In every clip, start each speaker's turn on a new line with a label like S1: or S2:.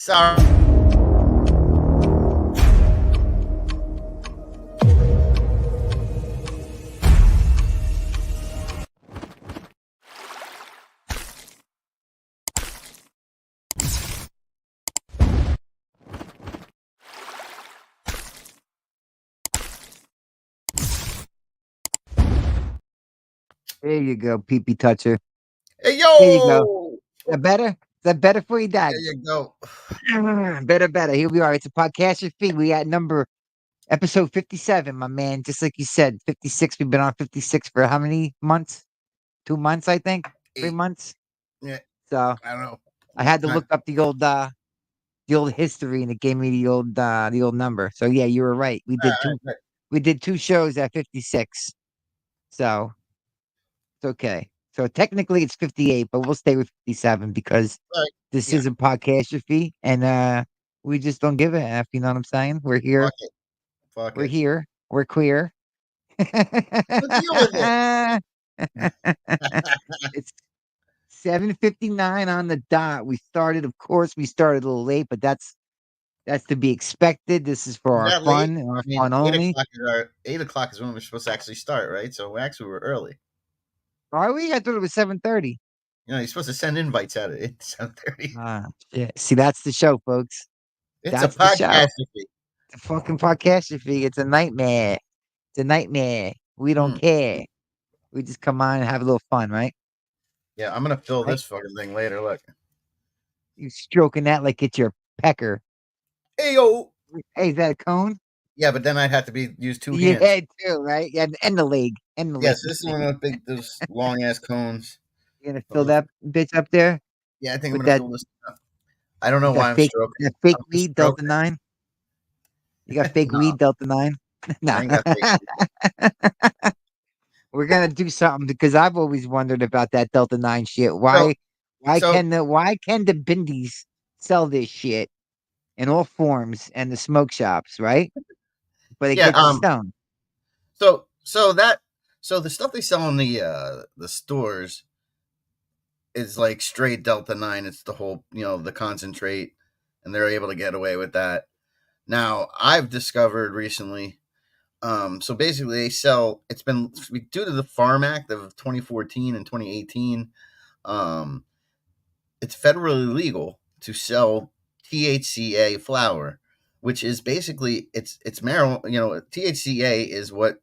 S1: Sorry.
S2: There you go, pee-pee toucher.
S1: Hey,
S2: There you go.
S1: yo!
S2: Is that better? Is that better for you, Dad?
S1: There you go.
S2: Better. Here we are. It's a Podcastrophe. We at episode 57, my man. Just like you said, 56. We've been on 56 for how many months? 2 months, I think. 3
S1: 8.
S2: months.
S1: Yeah,
S2: So
S1: I don't know.
S2: I had to
S1: Time.
S2: look up the old history, and it gave me the old number. So yeah, you were right.
S1: Right.
S2: We did 2 shows at 56. So it's okay. So technically it's 58, but we'll stay with 57 because
S1: Right.
S2: this
S1: Yeah.
S2: is a podcastrophe, and we just don't give a F, you know what I'm saying? We're here.
S1: Fuck it. Fuck
S2: We're
S1: it.
S2: here. We're queer.
S1: We'll deal with it.
S2: It's 7:59 on the dot. We started a little late, but that's to be expected. This is for
S1: Is
S2: our
S1: that late?
S2: fun and our
S1: I mean,
S2: fun only.
S1: 8 o'clock is when we're supposed to actually start, right? So we're early.
S2: Are we? I thought it was 7:30.
S1: You know, you're supposed to send invites out at 7:30.
S2: Ah, shit. See, that's the show, folks.
S1: It's a
S2: That's the show.
S1: podcast.
S2: It's a fucking podcastrophe. It's a nightmare. It's a nightmare. We don't care. We just come on and have a little fun, right?
S1: Yeah, I'm gonna fill
S2: Right?
S1: this fucking thing later. Look.
S2: You stroking that like it's your pecker.
S1: Hey yo.
S2: Hey, is that a cone?
S1: Yeah, but then I'd have to use 2
S2: Your
S1: hands.
S2: head too, right? Yeah, and the leg.
S1: Yes, this is one of those long ass cones.
S2: You're gonna fill that bitch up there
S1: Yeah, I think I'm
S2: with
S1: gonna
S2: that
S1: fill this up. I don't know
S2: with
S1: why
S2: that
S1: I'm
S2: fake
S1: stroking.
S2: that fake
S1: I'm just
S2: weed Delta
S1: stroking.
S2: 9. You got fake
S1: No,
S2: weed Delta 9?
S1: I
S2: Nah.
S1: ain't got fake.
S2: We're gonna do something because I've always wondered about that Delta 9 shit.
S1: So,
S2: Why
S1: so
S2: can the bindies sell this shit in all forms and the smoke shops, right? But it
S1: yeah,
S2: gets stoned.
S1: so the stuff they sell in the stores is like straight Delta 9. It's the whole, the concentrate, and they're able to get away with that. Now, I've discovered recently, so basically they sell, it's been due to the Farm Act of 2014 and 2018, it's federally legal to sell THCA flower, which is basically it's marijuana. THCA is what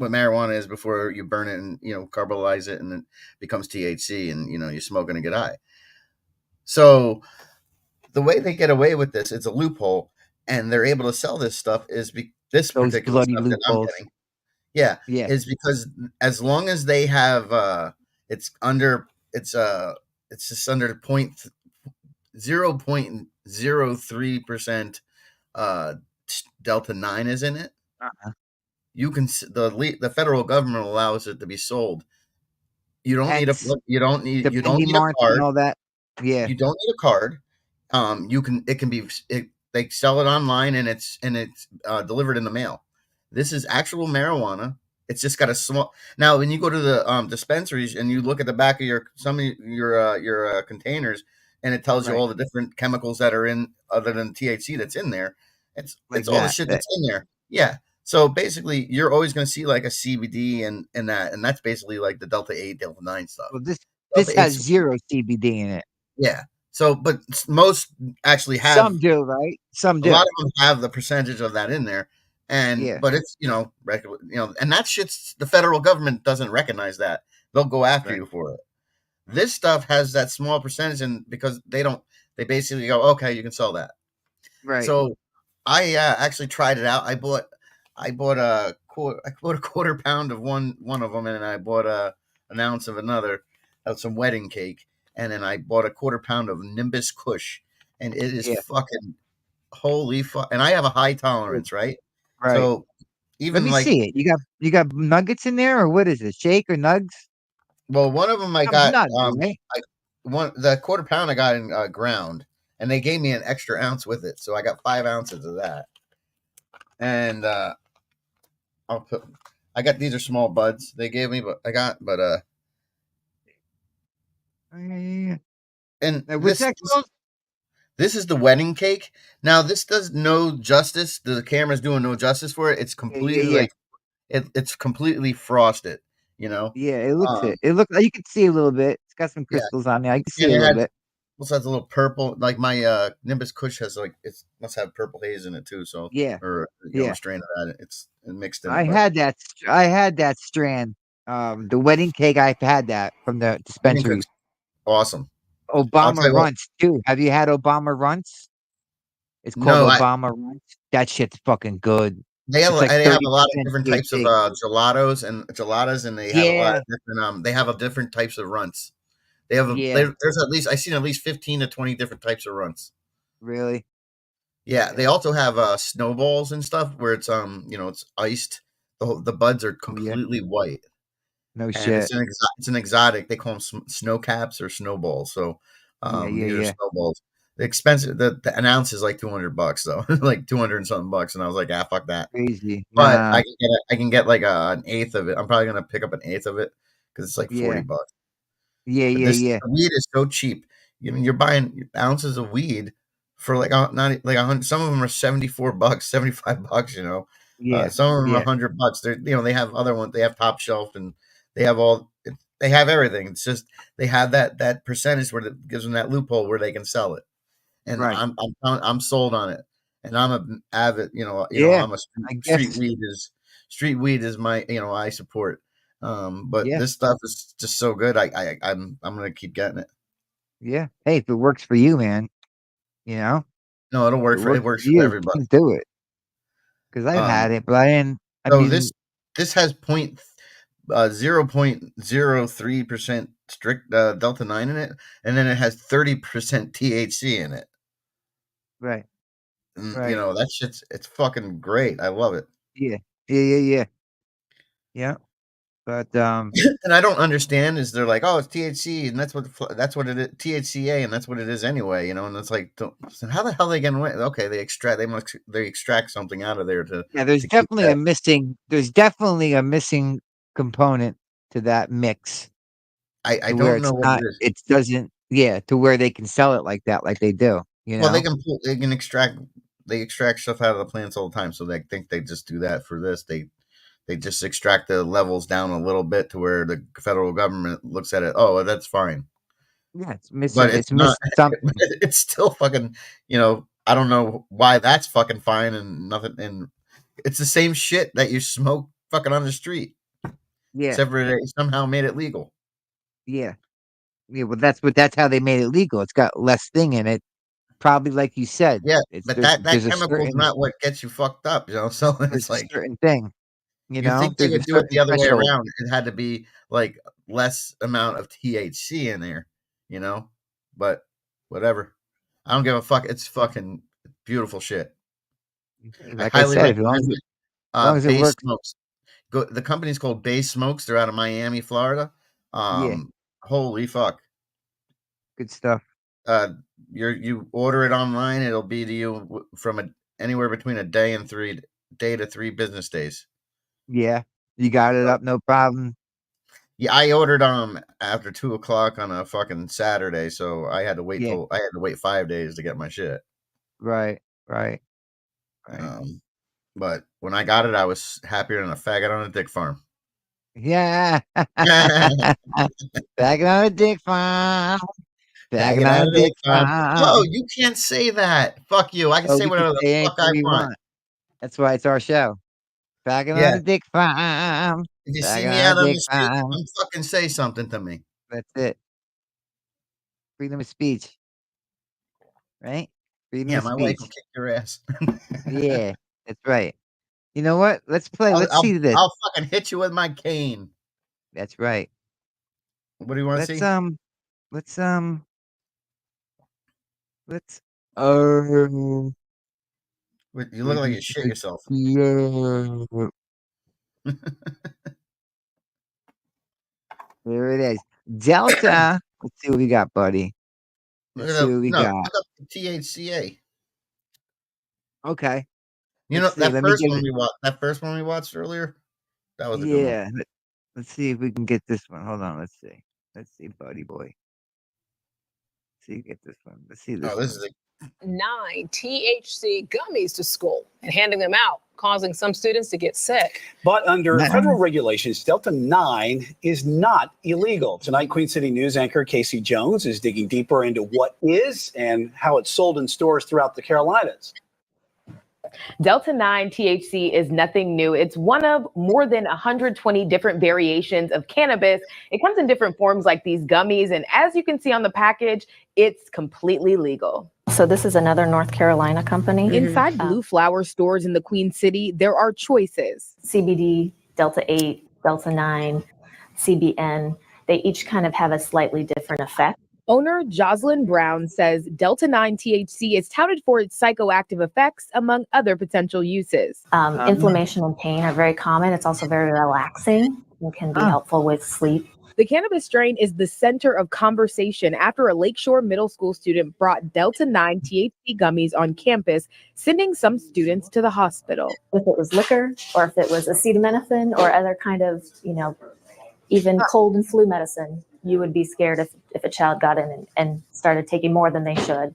S1: marijuana is before you burn it and carbolize it, and it becomes THC, and you smoke it and get high. So the way they get away with this, it's a loophole, and they're able to sell this stuff this
S2: Those
S1: particular
S2: bloody
S1: stuff that I'm
S2: loopholes.
S1: getting. Yeah,
S2: Yeah.
S1: is because as long as they have it's under it's just under 0.03% Delta 9 is in it.
S2: Uh-huh.
S1: You can the federal government allows it to be sold. You don't need
S2: Hence,
S1: you don't need
S2: the bendy
S1: a
S2: marks and
S1: card.
S2: all that. Yeah.
S1: You don't need a card. They sell it online, and it's delivered in the mail. This is actual marijuana. It's just got a small. Now, when you go to the dispensaries and you look at the back of your containers, and it tells you
S2: Right.
S1: all the different chemicals that are in other than THC that's in there. It's
S2: Like
S1: all the
S2: that.
S1: shit that's in there. Yeah. So basically, you're always going to see like a CBD and that's basically like the Delta 8, Delta 9 stuff.
S2: Well, this
S1: Delta
S2: has
S1: 8's
S2: zero CBD in it.
S1: yeah. So, but most actually have.
S2: Some do, right? Some
S1: A
S2: do.
S1: lot of them have the percentage of that in there,
S2: Yeah.
S1: but it's and that shit's the federal government doesn't recognize that. They'll go after
S2: Right.
S1: you for it. This stuff has that small percentage, and because they don't, they basically go, okay, you can sell that.
S2: Right.
S1: So I actually tried it out. I bought a quarter pound of one of them, and I bought an ounce of another of some wedding cake, and then I bought a quarter pound of Nimbus Kush, and it is fucking holy fuck. And I have a high tolerance, right?
S2: Right.
S1: So
S2: Let
S1: even
S2: me
S1: like,
S2: see it. You got nuggets in there, or what is it? Shake or nugs?
S1: well, one of them I got
S2: Nugs, right?
S1: the quarter pound I got in ground, and they gave me an extra ounce with it, so I got 5 ounces of that. And I got, these are small buds they gave me, but and
S2: What's that called?
S1: This is the wedding cake. Now this does no justice. The camera's doing no justice for it. It's
S2: Yeah, yeah,
S1: completely
S2: yeah.
S1: like it's completely frosted. You know.
S2: Yeah, it looks
S1: Um,
S2: it. It looks you can see a little bit. It's got some
S1: yeah,
S2: crystals on there. I can see
S1: and
S2: a
S1: it
S2: little
S1: has
S2: bit.
S1: also has a little purple. Like my Nimbus Kush has like it must have purple haze in it too. So
S2: Yeah,
S1: or a
S2: yeah.
S1: strain of that. It's mixed in
S2: I
S1: it, but
S2: had that. I had that strand. The wedding cake. I've had that from the
S1: wedding
S2: dispensary.
S1: cook's awesome. I'll
S2: Obama
S1: tell you what.
S2: Runts too. Have you had Obama Runts? It's called
S1: No,
S2: Obama Runts. That shit's fucking good. It's like
S1: they have a lot of
S2: 30%
S1: different types of
S2: THC.
S1: gelatos, and they have a lot
S2: Yeah,
S1: of different they have a different types of runts. They have
S2: yeah.
S1: there's at least I've seen at least 15 to 20 different types of runts.
S2: Really?
S1: Yeah, they
S2: Yeah.
S1: also have snowballs and stuff where it's it's iced. The buds are
S2: Oh yeah.
S1: completely white,
S2: No
S1: and
S2: shit.
S1: it's an exotic. They call them snow caps or snowballs. So
S2: Yeah, yeah,
S1: these are
S2: yeah.
S1: snowballs. The expensive an ounce is like $200 though, like 200 and something bucks, and I was like, ah, fuck that.
S2: Crazy.
S1: But
S2: Nah.
S1: I can get like an eighth of it. I'm probably gonna pick up an eighth of it because it's like
S2: Yeah.
S1: $40.
S2: Yeah,
S1: But
S2: yeah,
S1: this
S2: yeah.
S1: the weed is so cheap. You know, you're buying ounces of weed for like not like 100. Some of them are $74, $75. You know,
S2: Yeah.
S1: some of them are
S2: Yeah.
S1: $100. They have other ones. They have top shelf and they have all. They have everything. It's just they have that percentage where it gives them that loophole where they can sell it. And
S2: Right.
S1: I'm sold on it. And I'm a avid.
S2: Yeah.
S1: I'm a
S2: I guess.
S1: street weed is my I support. But
S2: Yeah.
S1: this stuff is just so good. I'm gonna keep getting it.
S2: Yeah. Hey, if it works for you, man, you know,
S1: No,
S2: if
S1: it works
S2: for
S1: for
S2: you,
S1: everybody.
S2: please do it. Because I've
S1: Um,
S2: had it, but I didn't. I
S1: so
S2: mean,
S1: this has 0.03% strict delta 9 in it, and then it has 30% THC in it.
S2: right,
S1: And
S2: right.
S1: that shit's it's fucking great. I love it.
S2: Yeah. Yeah, yeah, yeah. Yeah. But
S1: And I don't understand is they're like, oh, it's THC, and that's what it is, THCA, and that's what it is anyway, and it's like, so how the hell they getting away? Okay, they extract something out of there
S2: yeah,
S1: to keep that.
S2: there's definitely a missing component to that mix
S1: I
S2: to where
S1: don't
S2: it's
S1: know what
S2: not
S1: it is.
S2: it doesn't yeah, to where they can sell it like that, like they do, you
S1: Well,
S2: know?
S1: they can extract stuff out of the plants all the time, so they think they just do that for this. They just extract the levels down a little bit to where the federal government looks at it. Oh, well, that's fine,
S2: Yeah,
S1: but
S2: it's missing something.
S1: it's still fucking. I don't know why that's fucking fine and nothing. And it's the same shit that you smoke fucking on the street,
S2: Yeah,
S1: except for they somehow made it legal.
S2: yeah. Yeah, well that's how they made it legal. It's got less thing in it. Probably like you said,
S1: Yeah,
S2: it's
S1: but that
S2: there's a
S1: chemical's
S2: certain
S1: not what gets you fucked up. So it's like
S2: thing, you
S1: you
S2: know?
S1: think they
S2: There's a
S1: would do it
S2: certain
S1: the other way
S2: threshold.
S1: around. It had to be like less amount of THC in there, you know? But whatever. I don't give a fuck. It's fucking beautiful shit. I
S2: Like I
S1: highly
S2: said,
S1: recommend it.
S2: as long as it
S1: Bay
S2: works,
S1: Smokes. The company's called Bay Smokes. They're out of Miami, Florida.
S2: yeah,
S1: Holy fuck.
S2: good stuff.
S1: Uh, you order it online, it'll be to you from anywhere between a day to 3 business days.
S2: Yeah, you got it
S1: So
S2: up, no problem.
S1: yeah, I ordered after 2 o'clock on a fucking Saturday, so
S2: Yeah,
S1: I had to wait 5 days to get my shit.
S2: right, right, right.
S1: But when I got it, I was happier than a faggot on a dick farm.
S2: Yeah. Bagging on a dick farm. Bagging
S1: Faggot
S2: on
S1: on
S2: a
S1: a dick
S2: dick
S1: farm. Whoa,
S2: farm.
S1: you can't say that. Fuck you. I can
S2: Oh,
S1: say
S2: we can
S1: whatever the
S2: say
S1: fuck
S2: anything
S1: I
S2: we
S1: want.
S2: want. That's why it's our show. Bagging on
S1: Yeah.
S2: a dick farm.
S1: If you see
S2: Bagging
S1: me
S2: on a
S1: out on
S2: dick
S1: the street,
S2: farm.
S1: come fucking say something to me.
S2: That's it. Freedom of speech, right? Freedom
S1: Yeah,
S2: of
S1: my wife will
S2: speech.
S1: kick your ass.
S2: Yeah, that's right. You know what? Let's play. Let's see this.
S1: I'll fucking hit you with my cane.
S2: That's right.
S1: What do you want to
S2: Let's
S1: see?
S2: let's let's oh
S1: You look like you shit yourself.
S2: yeah. There it is. Delta. Let's see what we got, buddy.
S1: Look
S2: Let's
S1: at
S2: see
S1: the
S2: what we
S1: no,
S2: got.
S1: look up the THCA.
S2: Okay.
S1: You
S2: Let's
S1: know
S2: see. Let me get it.
S1: that first one we watched earlier? That was a good one.
S2: Yeah. Let's see if we can get this one. Hold on. Let's see. Let's see, buddy boy. See, get this one. Let's see
S1: Oh,
S2: this one.
S3: 9 THC gummies to school and handing them out, causing some students to get sick.
S4: But under federal regulations, Delta 9 is not illegal. Tonight, Queen City News anchor Casey Jones is digging deeper into what is and how it's sold in stores throughout the Carolinas.
S5: Delta 9 THC is nothing new. It's one of more than 120 different variations of cannabis. It comes in different forms like these gummies, and as you can see on the package, it's completely legal.
S6: So this is another North Carolina company.
S5: Inside Blue Flower stores in the Queen City, there are choices.
S6: CBD, Delta 8, Delta 9, CBN. They each kind of have a slightly different effect.
S5: Owner Jocelyn Brown says Delta 9 THC is touted for its psychoactive effects, among other potential uses.
S6: Inflammation and pain are very common. It's also very relaxing and can be helpful with sleep.
S5: The cannabis strain is the center of conversation after a Lakeshore Middle School student brought Delta 9 THC gummies on campus, sending some students to the hospital.
S6: If it was liquor or if it was acetaminophen or other kind of, even cold and flu medicine, you would be scared if a child got in and started taking more than they should.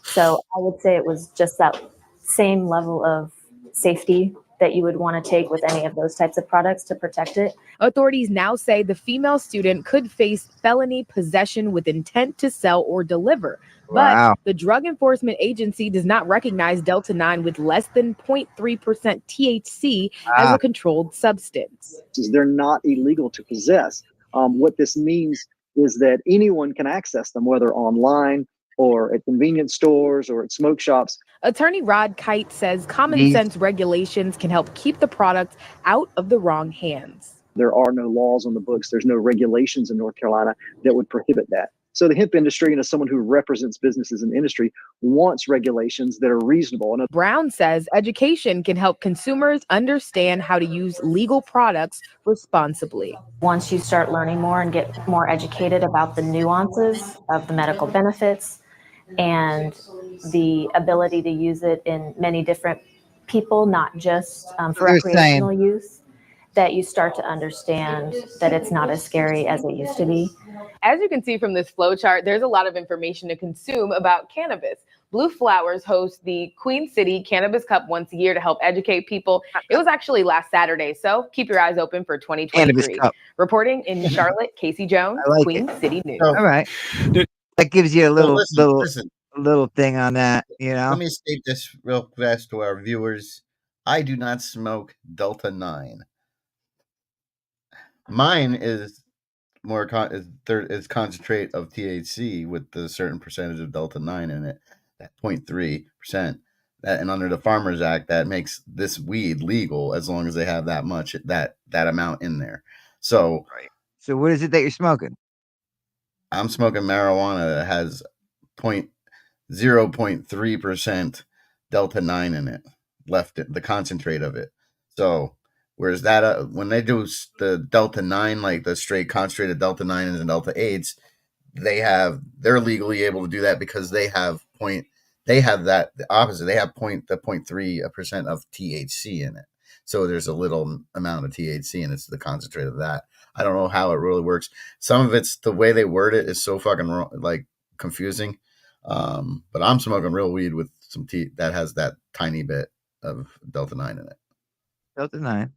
S6: So I would say it was just that same level of safety that you would want to take with any of those types of products to protect it.
S5: Authorities now say the female student could face felony possession with intent to sell or deliver. But the Drug Enforcement Agency does not recognize Delta 9 with less than 0.3% THC as a controlled substance.
S7: They're not illegal to possess. What this means is that anyone can access them, whether online or at convenience stores or at smoke shops.
S5: Attorney Rod Kite says common sense regulations can help keep the product out of the wrong hands.
S7: There are no laws on the books. There's no regulations in North Carolina that would prohibit that. So the hemp industry, and as someone who represents businesses in the industry, wants regulations that are reasonable. And
S5: Brown says education can help consumers understand how to use legal products responsibly.
S6: Once you start learning more and get more educated about the nuances of the medical benefits and the ability to use it in many different people, not just for recreational use, that you start to understand that it's not as scary as it used to be.
S5: As you can see from this flow chart, there's a lot of information to consume about cannabis. Blue Flowers hosts the Queen City Cannabis Cup once a year to help educate people. It was actually last Saturday, so keep your eyes open for 2023. Reporting in Charlotte, Casey Jones, Queen City News.
S2: All right. That gives you a little thing on that,
S1: Let me state this real fast to our viewers. I do not smoke Delta 9. Mine is more is concentrate of THC with the certain percentage of Delta 9 in it, that 0.3%. That, and under the Farmers Act, that makes this weed legal as long as they have that much that amount in there. So,
S2: So what is it that you're smoking?
S1: I'm smoking marijuana that has 0.3% Delta 9 in it, the concentrate of it. So, whereas that when they do the Delta 9, like the straight concentrated Delta 9s and Delta 8s, they're legally able to do that because they have the opposite. They have 0.3% of THC in it. So there's a little amount of THC and it's the concentrate of that. I don't know how it really works. Some of it's the way they word it is so fucking wrong, like confusing. But I'm smoking real weed with some that has that tiny bit of Delta 9 in it.
S2: Delta 9.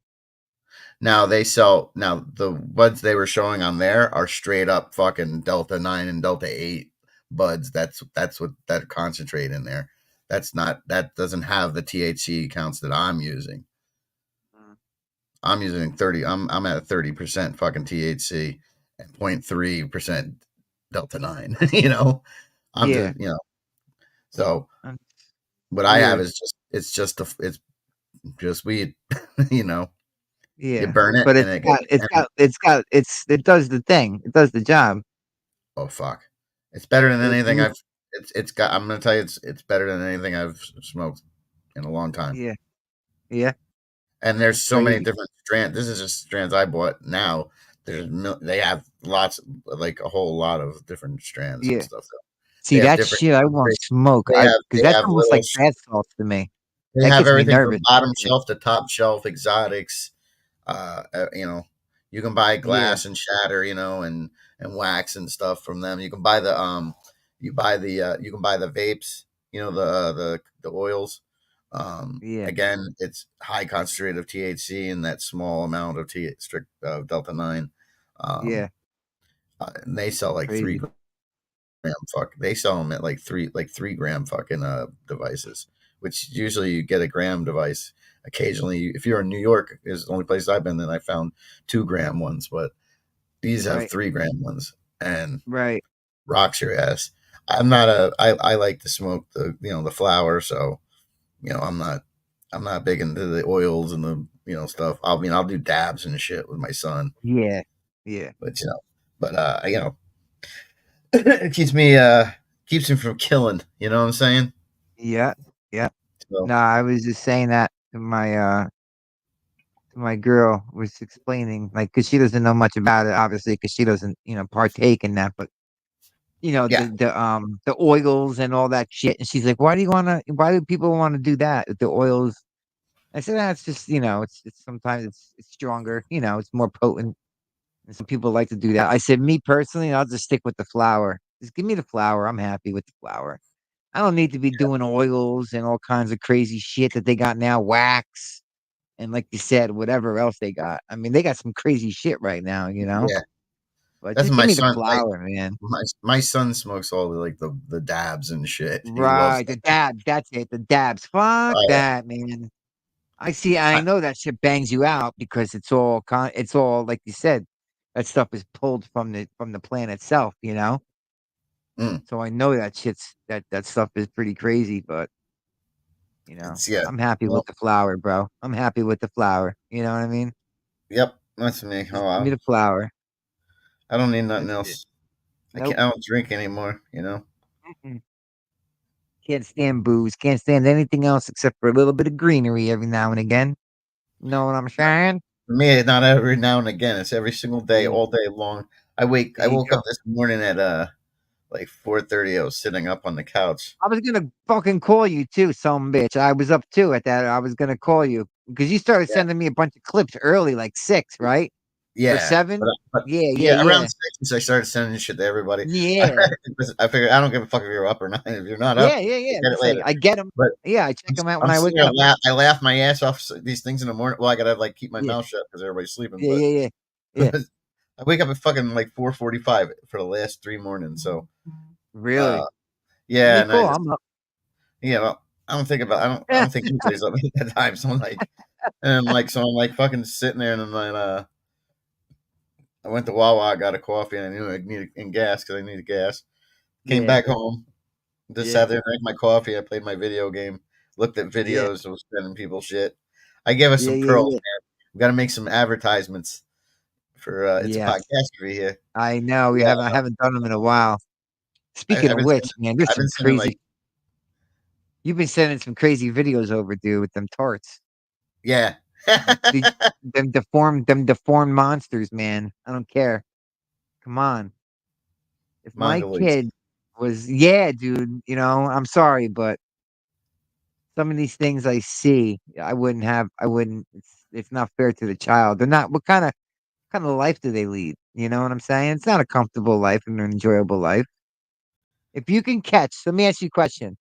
S1: Now the buds they were showing on there are straight up fucking Delta 9 and Delta 8 buds. That's what that concentrate in there. That doesn't have the THC counts that I'm using. I'm using 30. I'm at 30% fucking THC and 0.3% Delta 9. So what I have is it's just weed.
S2: Yeah,
S1: you burn it,
S2: but
S1: and
S2: it does the thing. It does the job.
S1: Oh fuck! It's better than anything I've. I'm gonna tell you, it's better than anything I've smoked in a long time.
S2: Yeah.
S1: And there's so many different strands. This is just strands I bought now. They have lots, like a whole lot of different strands and stuff. So
S2: see, that shit I won't smoke because that's almost like bath salts to me.
S1: They have everything from bottom shelf to top shelf exotics. You can buy glass and shatter, and wax and stuff from them. You can buy the vapes the oils.
S2: Yeah.
S1: Again, it's high concentrate of THC in that small amount of strict delta 9.
S2: Yeah.
S1: And they sell like
S2: Crazy.
S1: 3 gram they sell them at like 3 gram fucking devices, which usually you get a gram device. Occasionally, if you're in New York, is the only place I've been that I found 2 gram ones, but these have
S2: Right.
S1: 3 gram ones and
S2: Right.
S1: rocks your ass. I like to smoke the flower, so I'm not big into the oils and the stuff. I'll do dabs and shit with my son,
S2: Yeah. Yeah.
S1: but it keeps him from killing. You know what I'm saying?
S2: Yeah. Yeah.
S1: So
S2: No, I was just saying that to my girl, was explaining, like, because she doesn't know much about it, obviously, because she doesn't, partake in that. But
S1: yeah,
S2: the oils and all that shit, and she's like, why do people want to do that with the oils? I said, that's just, it's sometimes it's stronger, it's more potent. And some people like to do that. I said, me personally, I'll just stick with the flower. Just give me the flower. I'm happy with the flower. I don't need to be doing oils and all kinds of crazy shit that they got now, wax, and like you said, whatever else they got. I mean, they got some crazy shit right now.
S1: yeah.
S2: But
S1: That's
S2: just give
S1: my
S2: me the
S1: son.
S2: flower, man.
S1: My son smokes all the dabs and shit. He loves
S2: Right,
S1: that.
S2: the dabs. That's it. The dabs. Fuck
S1: Oh,
S2: that, man. I
S1: yeah.
S2: know that shit bangs you out because it's all like you said, that stuff is pulled from the plant itself.
S1: Mm,
S2: So I know that stuff is pretty crazy, but
S1: yeah.
S2: I'm happy
S1: Well,
S2: with the flower, bro. I'm happy with the flower. You know what I mean?
S1: yep. That's me.
S2: Just
S1: Oh,
S2: give me the flower.
S1: I don't need nothing
S2: That's it.
S1: else.
S2: Nope.
S1: I don't drink anymore.
S2: Mm-mm. Can't stand booze. Can't stand anything else except for a little bit of greenery every now and again. Know what I'm saying?
S1: For me, it's not every now and again. It's every single day,
S2: Yeah.
S1: all day long.
S2: There
S1: I
S2: you
S1: woke up
S2: go.
S1: this morning at like 4:30. I was sitting up on the couch.
S2: I was gonna fucking call you too, some bitch. I was up too at that. I was gonna call you because you started
S1: Yeah,
S2: sending me a bunch of clips early, like 6, right? Or
S1: yeah,
S2: 7?
S1: but
S2: Yeah, yeah,
S1: yeah, around
S2: yeah.
S1: 6, I started sending shit to everybody.
S2: Yeah.
S1: I figured I don't give a fuck if you're up or not. If you're not
S2: Yeah,
S1: up,
S2: yeah, yeah.
S1: get it
S2: Just like
S1: later.
S2: I get them.
S1: But
S2: Yeah, I check them out when
S1: I'm
S2: I
S1: sitting
S2: wake
S1: there,
S2: up.
S1: I laugh my ass off these things in the morning. Well, I gotta like keep my
S2: Yeah,
S1: mouth shut because everybody's sleeping.
S2: yeah, yeah, yeah. Yeah.
S1: I wake up at fucking like 4:45 for the last 3 mornings. So uh,
S2: Really? I
S1: yeah,
S2: mean,
S1: and I
S2: cool.
S1: just
S2: I'm up.
S1: well, I don't think anybody's up at that time. So I'm like, and like so I'm like fucking sitting there, and then I went to Wawa, I got a coffee, and I knew I needed and gas because I needed gas. Came
S2: Yeah,
S1: back home, just
S2: yeah,
S1: sat there, drank my coffee. I played my video game, looked at
S2: yeah,
S1: videos of sending people shit. I gave us
S2: yeah,
S1: some
S2: yeah,
S1: pearls,
S2: yeah.
S1: man. We got to make some advertisements for it's a
S2: Yes,
S1: podcast here.
S2: I know.
S1: Yeah,
S2: I haven't done them in a while. Speaking
S1: I've
S2: of
S1: been
S2: which,
S1: sending,
S2: man, there's
S1: I've been
S2: some
S1: sending like
S2: crazy. You've been sending some crazy videos over, dude, with them tarts.
S1: yeah,
S2: The, them deformed monsters, man. I don't care. Come on. If my
S1: mongoloids.
S2: kid was, yeah, dude, I'm sorry, but some of these things I see, I wouldn't, it's not fair to the child. They're not, what kind of life do they lead? You know what I'm saying? It's not a comfortable life and an enjoyable life. If you can catch, let me ask you a question.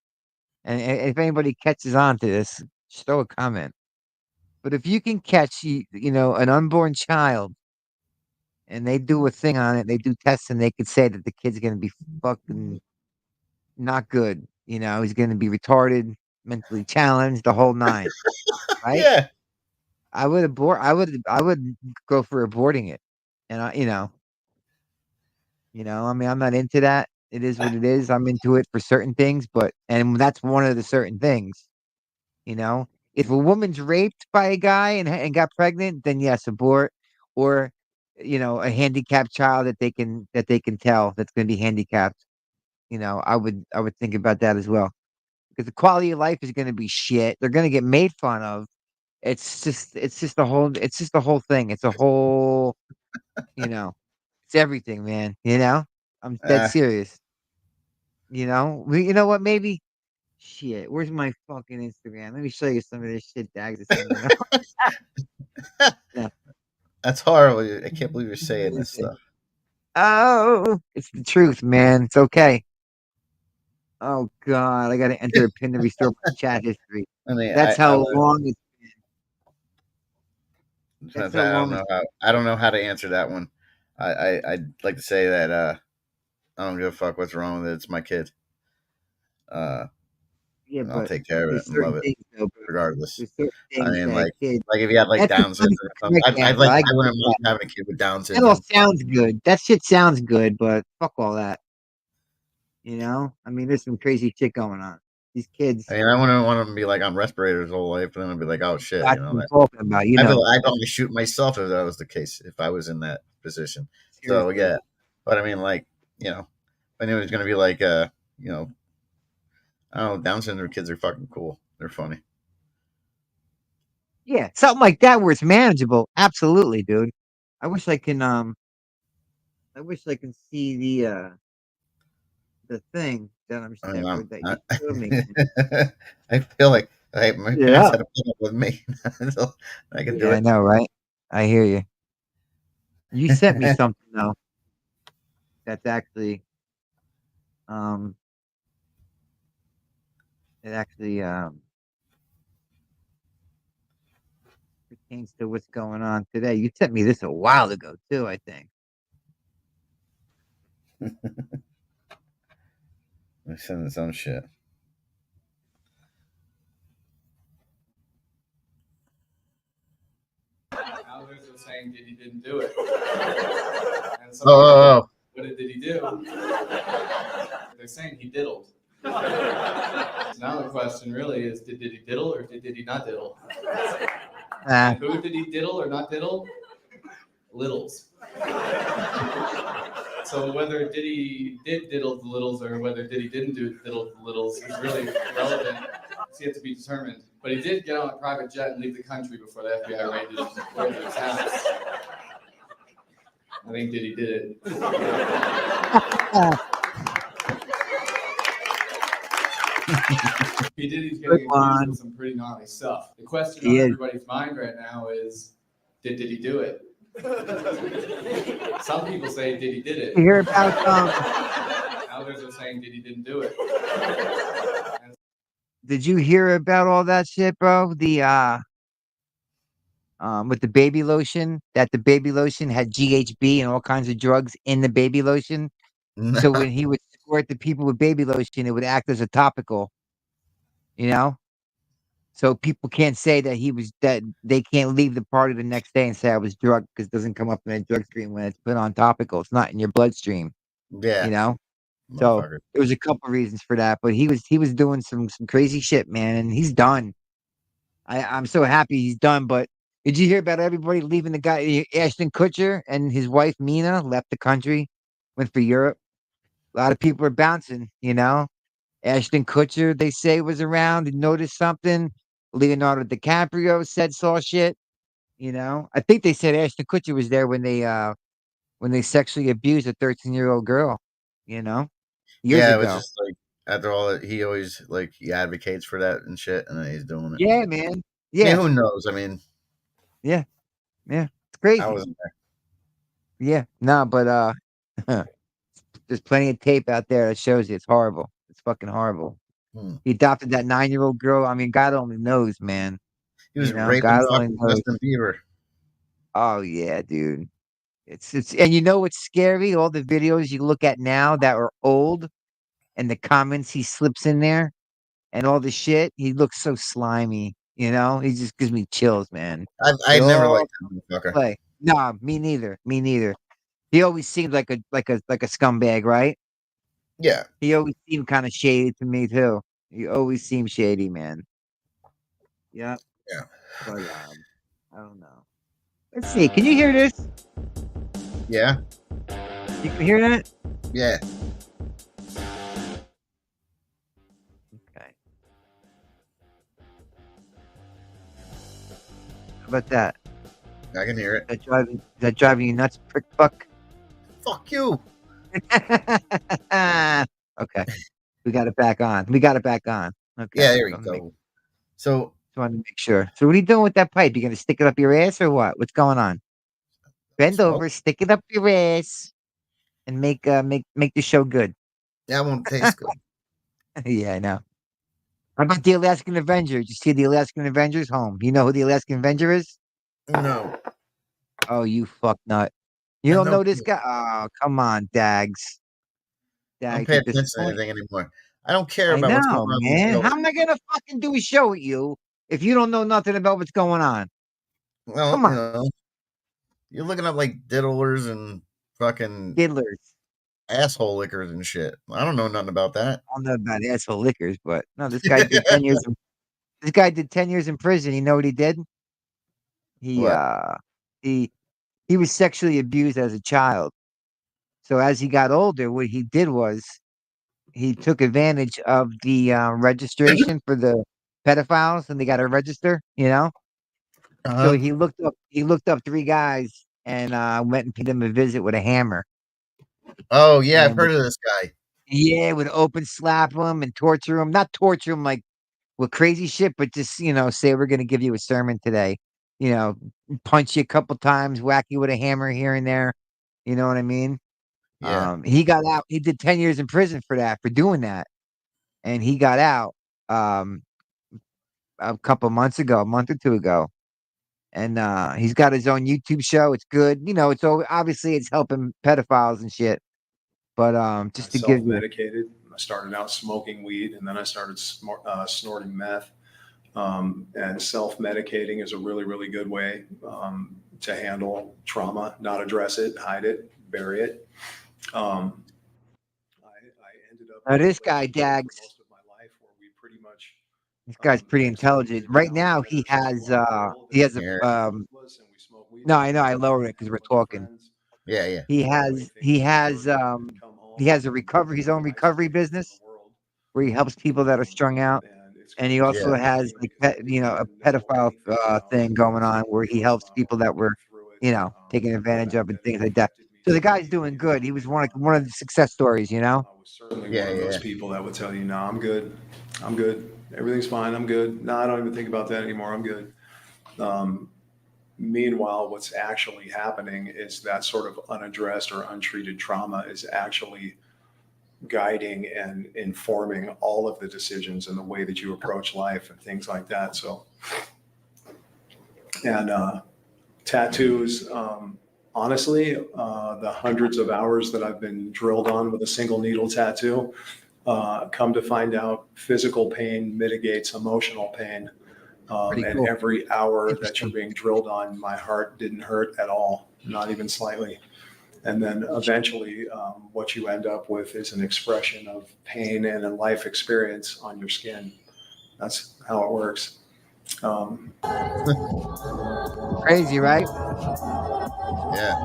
S2: And if anybody catches on to this, just throw a comment. But if you can catch, an unborn child and they do a thing on it, they do tests and they could say that the kid's going to be fucking not good. He's going to be retarded, mentally challenged, the whole nine, right?
S1: Yeah,
S2: I would abort. I would go for aborting it, and I mean, I'm not into that. It is what it is. I'm into it for certain things, and that's one of the certain things. If a woman's raped by a guy and got pregnant, then yes, abort, or a handicapped child that they can tell that's going to be handicapped. I would think about that as well because the quality of life is going to be shit. They're going to get made fun of. It's just a whole thing. It's a whole, you know, it's everything, man. I'm dead
S1: uh,
S2: serious. You know what? Maybe shit. Where's my fucking Instagram? Let me show you some of this shit Dags is sending out. No,
S1: that's horrible. I can't believe you're
S2: let
S1: saying
S2: me
S1: this
S2: see.
S1: stuff.
S2: Oh, it's the truth, man. It's okay. Oh God, I got to enter a pin to restore my chat history.
S1: I mean,
S2: That's how long it's been. That's how long it's
S1: I don't know how to answer that one. I'd like to say that I don't give a fuck what's wrong with it. It's my kid.
S2: Yeah,
S1: And I'll
S2: but
S1: take care of it
S2: there's
S1: and love
S2: certain
S1: it
S2: things though, bro.
S1: regardless.
S2: There's certain
S1: I
S2: things
S1: mean,
S2: that a kid.
S1: like if you had like
S2: That's the
S1: Down syndrome
S2: politically
S1: or something,
S2: correct
S1: I'd
S2: answer.
S1: like
S2: I
S1: I wouldn't
S2: get
S1: mind
S2: that.
S1: having a kid with Down
S2: That all
S1: syndrome.
S2: sounds good. That shit sounds good, but fuck all that. You know, I mean, there's some crazy shit going on. These kids,
S1: I mean, I wouldn't want them to be like on respirators all life, and then I'd be like, oh shit,
S2: that's what I'm talking about. You know,
S1: I'd probably shoot myself if that was the case, if I was in that position. So
S2: seriously.
S1: yeah, but I mean, like, if anyone's gonna be like, I don't know, Down syndrome kids are fucking cool. They're funny.
S2: Yeah, something like that where it's manageable. Absolutely, dude. I wish I can. I wish I can see the thing that I'm
S1: I mean,
S2: that you showed me.
S1: I feel like my parents
S2: Yeah.
S1: had to put up with me. So I can do
S2: Yeah, I
S1: it.
S2: know, right? I hear you. You sent me something though. That's actually um it actually pertains to what's going on today. You sent me this a while ago too, I think.
S1: I send some shit.
S8: Others are saying that he didn't do it. And some
S1: Oh,
S8: what did he do? They're saying he diddled. So now the question really is, did he diddle or did he not diddle? And who did he diddle or not diddle? Littles. So whether did diddle the littles or whether did he didn't diddle the littles is really irrelevant. It's yet to be determined. But he did get on a private jet and leave the country before the FBI raided his house. I think Diddy did it. He did. He's getting accused of some pretty gnarly stuff. The question on everybody's mind right now is, did he do it? Some people say Diddy did it.
S2: You hear about
S8: Others are saying Diddy didn't do it.
S2: Did you hear about all that shit, bro? The with the baby lotion, that the baby lotion had GHB and all kinds of drugs in the baby lotion.
S1: no.
S2: So when he would squirt the people with baby lotion, it would act as a topical, you know? So people can't say that they can't leave the party the next day and say I was drugged because it doesn't come up in a drug screen when it's put on topical. It's not in your bloodstream,
S1: Yeah,
S2: you know? So
S1: motherfucker.
S2: there was a couple reasons for that, but he was doing some crazy shit, man, and he's done. I'm so happy he's done. But did you hear about everybody leaving the guy Ashton Kutcher and his wife Mina left the country, went for Europe? A lot of people are bouncing, you know. Ashton Kutcher, they say, was around and noticed something. Leonardo DiCaprio saw shit. You know, I think they said Ashton Kutcher was there when they sexually abused a 13-year-old girl. You know, years
S1: Yeah, it was
S2: ago.
S1: just like after all that, he always like he advocates for that and shit, and then he's doing it.
S2: Yeah, man.
S1: I mean,
S2: Yeah,
S1: who knows? I mean,
S2: yeah. It's
S1: I
S2: crazy.
S1: wasn't there.
S2: Yeah, no, but there's plenty of tape out there that shows you it's horrible. It's fucking horrible. He adopted that 9-year-old girl. I mean, God only knows, man.
S1: He was
S2: You know,
S1: raping
S2: God only
S1: fucking
S2: knows.
S1: Justin Bieber.
S2: Oh yeah, dude. It's and you know what's scary? All the videos you look at now that are old and the comments he slips in there and all the shit, he looks so slimy. You know, he just gives me chills, man. They
S1: I never
S2: all
S1: liked that motherfucker.
S2: play. Nah, me neither. Me neither. He always seems like a scumbag, right?
S1: Yeah,
S2: He always seemed kind of shady to me too. He always seemed shady, man. Yep.
S1: yeah.
S2: But I don't know. Let's see. Can you hear this?
S1: Yeah,
S2: You can hear that?
S1: yeah.
S2: Okay. How about that?
S1: I can hear it.
S2: Is that driving you nuts, prick fuck?
S1: Fuck you.
S2: Okay. We got it back on. Okay.
S1: Yeah, there we
S2: Just wanted to
S1: go. So
S2: make sure. So what are you doing with that pipe? You gonna stick it up your ass or what? What's going on? Bend
S1: smoke.
S2: over, stick it up your ass, and make the show good.
S1: That won't taste good.
S2: Yeah, I know. How about the Alaskan Avenger? Did you see the Alaskan Avenger's home? You know who the Alaskan Avenger is?
S1: No,
S2: Oh, you fuck nut. You
S1: I
S2: don't
S1: know.
S2: know this guy? Oh, come on, Dags.
S1: I don't
S2: Dags,
S1: pay
S2: you
S1: attention to
S2: disappoint.
S1: anything anymore. I don't care
S2: I
S1: about what's going
S2: know,
S1: on in the
S2: man.
S1: world.
S2: How am I gonna fucking do a show with you if you don't know nothing about what's going on?
S1: Well,
S2: Come on,
S1: you're looking up like diddlers and fucking
S2: diddlers.
S1: asshole lickers and shit. I don't know nothing about that.
S2: I don't know about asshole liquors, but no, this guy did 10 years. This guy did 10 years in prison. You know what he did? He
S1: What?
S2: uh, he he was sexually abused as a child. So as he got older, what he did was he took advantage of the registration for the pedophiles, and they got to register. So
S1: Uh-huh.
S2: he looked up three guys and went and paid them a visit with a hammer,
S1: Oh yeah, I've
S2: and
S1: heard of this guy.
S2: yeah, would open slap them and torture them. Not torture them like with crazy shit, but just say we're gonna give you a sermon today. You know, punch you a couple times, whack you with a hammer here and there. You know what I mean?
S1: Yeah.
S2: He got out. He did 10 years in prison for that, for doing that, and he got out um a couple months ago, a month or two ago, and he's got his own YouTube show. It's good. It's obviously it's helping pedophiles and shit. But
S9: I
S2: just to give you
S9: self-medicated. I started out smoking weed, and then I started snorting meth. And self-medicating is a really, really good way to handle trauma, not address it, hide it, bury it. I ended up in a
S2: this guy
S9: relationship for
S2: Dags.
S9: most of my life where we pretty much
S2: This guy's pretty
S9: had taken
S2: intelligent.
S9: it
S2: Right
S9: down
S2: now
S9: together. So we went on the road
S2: he
S9: and
S2: has
S9: we
S1: Yeah.
S2: a
S9: were ruthless and we smoked weed
S2: no,
S9: all
S2: I
S9: the
S2: know, I
S9: time.
S2: lowered
S9: I
S2: it because
S9: had
S2: we're
S9: a bunch of
S2: talking.
S9: friends.
S1: Yeah, yeah.
S2: He
S9: Didn't do
S2: has
S9: anything
S2: he
S9: but
S2: has
S9: party and come
S2: he
S9: home
S2: has a
S9: and
S2: recovery his
S9: have
S2: own
S9: the nicest
S2: recovery
S9: family in
S2: business
S9: the world.
S2: where he helps people that are strung out.
S9: And it's
S2: And
S9: going
S2: he
S9: to
S2: also
S1: Yeah.
S9: change
S2: has
S9: me
S2: like
S9: because I didn't
S2: a
S9: even know
S2: pedophile
S9: anything about
S2: thing going on
S9: physical
S2: where he
S9: trauma
S2: helps people that
S9: or
S2: were,
S9: went through it.
S2: taken
S9: The
S2: advantage
S9: fact
S2: of and
S9: that it
S2: things like that.
S9: affected me
S2: So the
S9: so
S2: guy's doing
S9: deeply is
S2: good. He
S9: really
S2: was one of
S9: phenomenal.
S2: the success stories.
S9: I was certainly
S1: Yeah,
S9: one of those
S1: yeah.
S9: people that would tell you, "No, I'm good. I'm good. Everything's fine. I'm good. No, I don't even think about that anymore. I'm good." Um, Meanwhile, what's actually happening is that sort of unaddressed or untreated trauma is actually guiding and informing all of the decisions and the way that you approach life and things like that. So, and tattoos, honestly, the hundreds of hours that I've been drilled on with a single needle tattoo, come to find out physical pain mitigates emotional pain.
S2: Pretty
S9: And
S2: cool.
S9: every hour that you're
S2: Interesting.
S9: being drilled on, my heart didn't hurt at all, not even slightly. And then eventually, what you end up with is an expression of pain and a life experience on your skin. That's how it works. Um,
S2: Crazy, right?
S1: Yeah.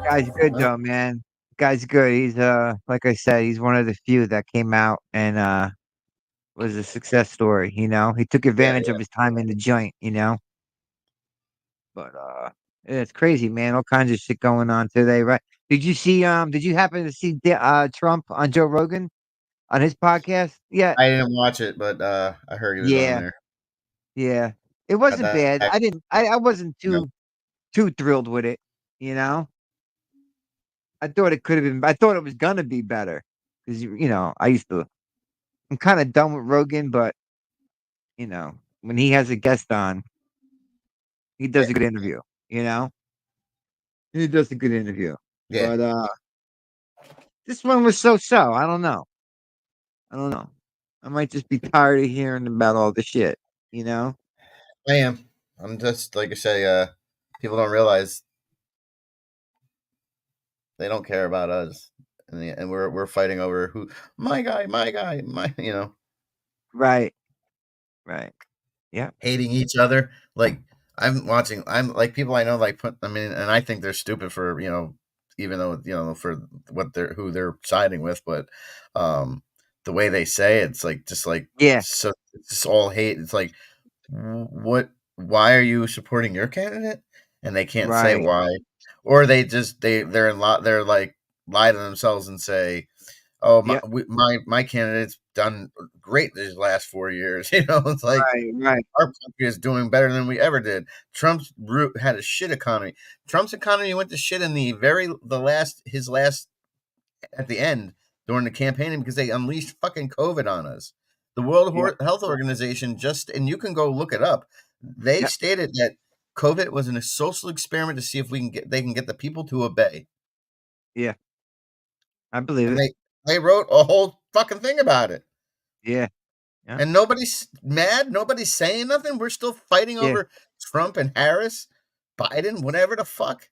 S2: Guy's good
S1: Well,
S2: though, man. Guy's good. He's like I said, he's one of the few that came out and was a success story. He took
S1: yeah,
S2: advantage
S1: yeah.
S2: of his time in the joint. But yeah, it's crazy, man. All kinds of shit going on today, right? Did you happen to see Trump on Joe Rogan on his podcast? Yeah.
S1: I didn't watch it, but I heard he was on
S2: Yeah.
S1: there.
S2: Yeah. It
S1: I
S2: wasn't
S1: thought,
S2: bad. I wasn't
S1: you know,
S2: too thrilled with it, you know? I thought it could have been I thought it was gonna be better. Because I'm kind of done with Rogan, but when he has a guest on, he
S1: yeah,
S2: does a good interview, you know? He does a good interview.
S1: yeah.
S2: But this one was so. I don't know. I don't know. I might just be tired of hearing about all the shit, you know?
S1: I am. I'm just like I say. People don't realize they don't care about us, and we're fighting over who my guy, my guy, my
S2: Right. Right. Yeah.
S1: hating each other. Like I'm like people I know like put. I mean, and I think they're stupid for even though for what who they're siding with, but the way they say it's like just like
S2: Yeah.
S1: so it's just all hate. It's like what? Why are you supporting your candidate? And they can't say
S2: Right.
S1: why, or they just they're in lot they're like lie to themselves and say, "Oh,
S2: Yeah.
S1: my candidate's done great these last 4 years." It's like
S2: Right. Right.
S1: our country is doing better than we ever did. Trump's had a shit economy. Trump's economy went to shit in the last his last at the end, during the campaigning because they unleashed fucking COVID on us. The World Health Organization and you can go look it up. They stated that COVID was a social experiment to see if they can get the people to obey.
S2: Yeah. I believe
S1: And
S2: it.
S1: they wrote a whole fucking thing about it.
S2: Yeah.
S1: And nobody's mad. Nobody's saying nothing. We're still fighting over Trump and Harris, Biden, whatever the fuck.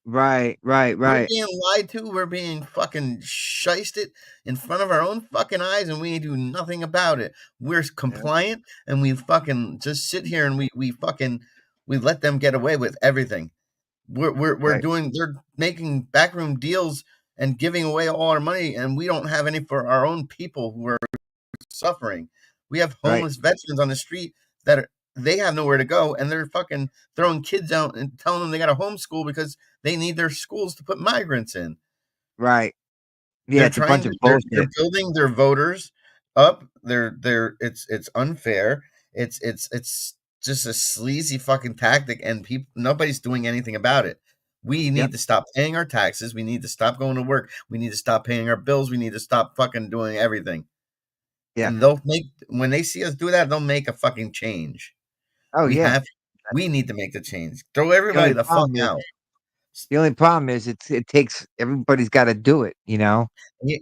S2: Right.
S1: We're being lied to. We're being fucking shysted in front of our own fucking eyes, and we do nothing about it. We're compliant, and we fucking just sit here and we let them get away with everything. We're doing. They're making backroom deals and giving away all our money, and we don't have any for our own people who are suffering. We have homeless veterans on the street that they have nowhere to go, and they're fucking throwing kids out and telling them they got to homeschool because they need their schools to put migrants in.
S2: Right. Yeah, it's a bunch of bullshit.
S1: They're building their voters up. It's unfair. It's just a sleazy fucking tactic, and nobody's doing anything about it. We need to stop paying our taxes. We need to stop going to work. We need to stop paying our bills. We need to stop fucking doing everything. Yeah. And when they see us do that, they'll make a fucking change.
S2: Oh,
S1: We need to make the change. Throw everybody the fuck out.
S2: The only problem is it takes everybody's got to do it, you know.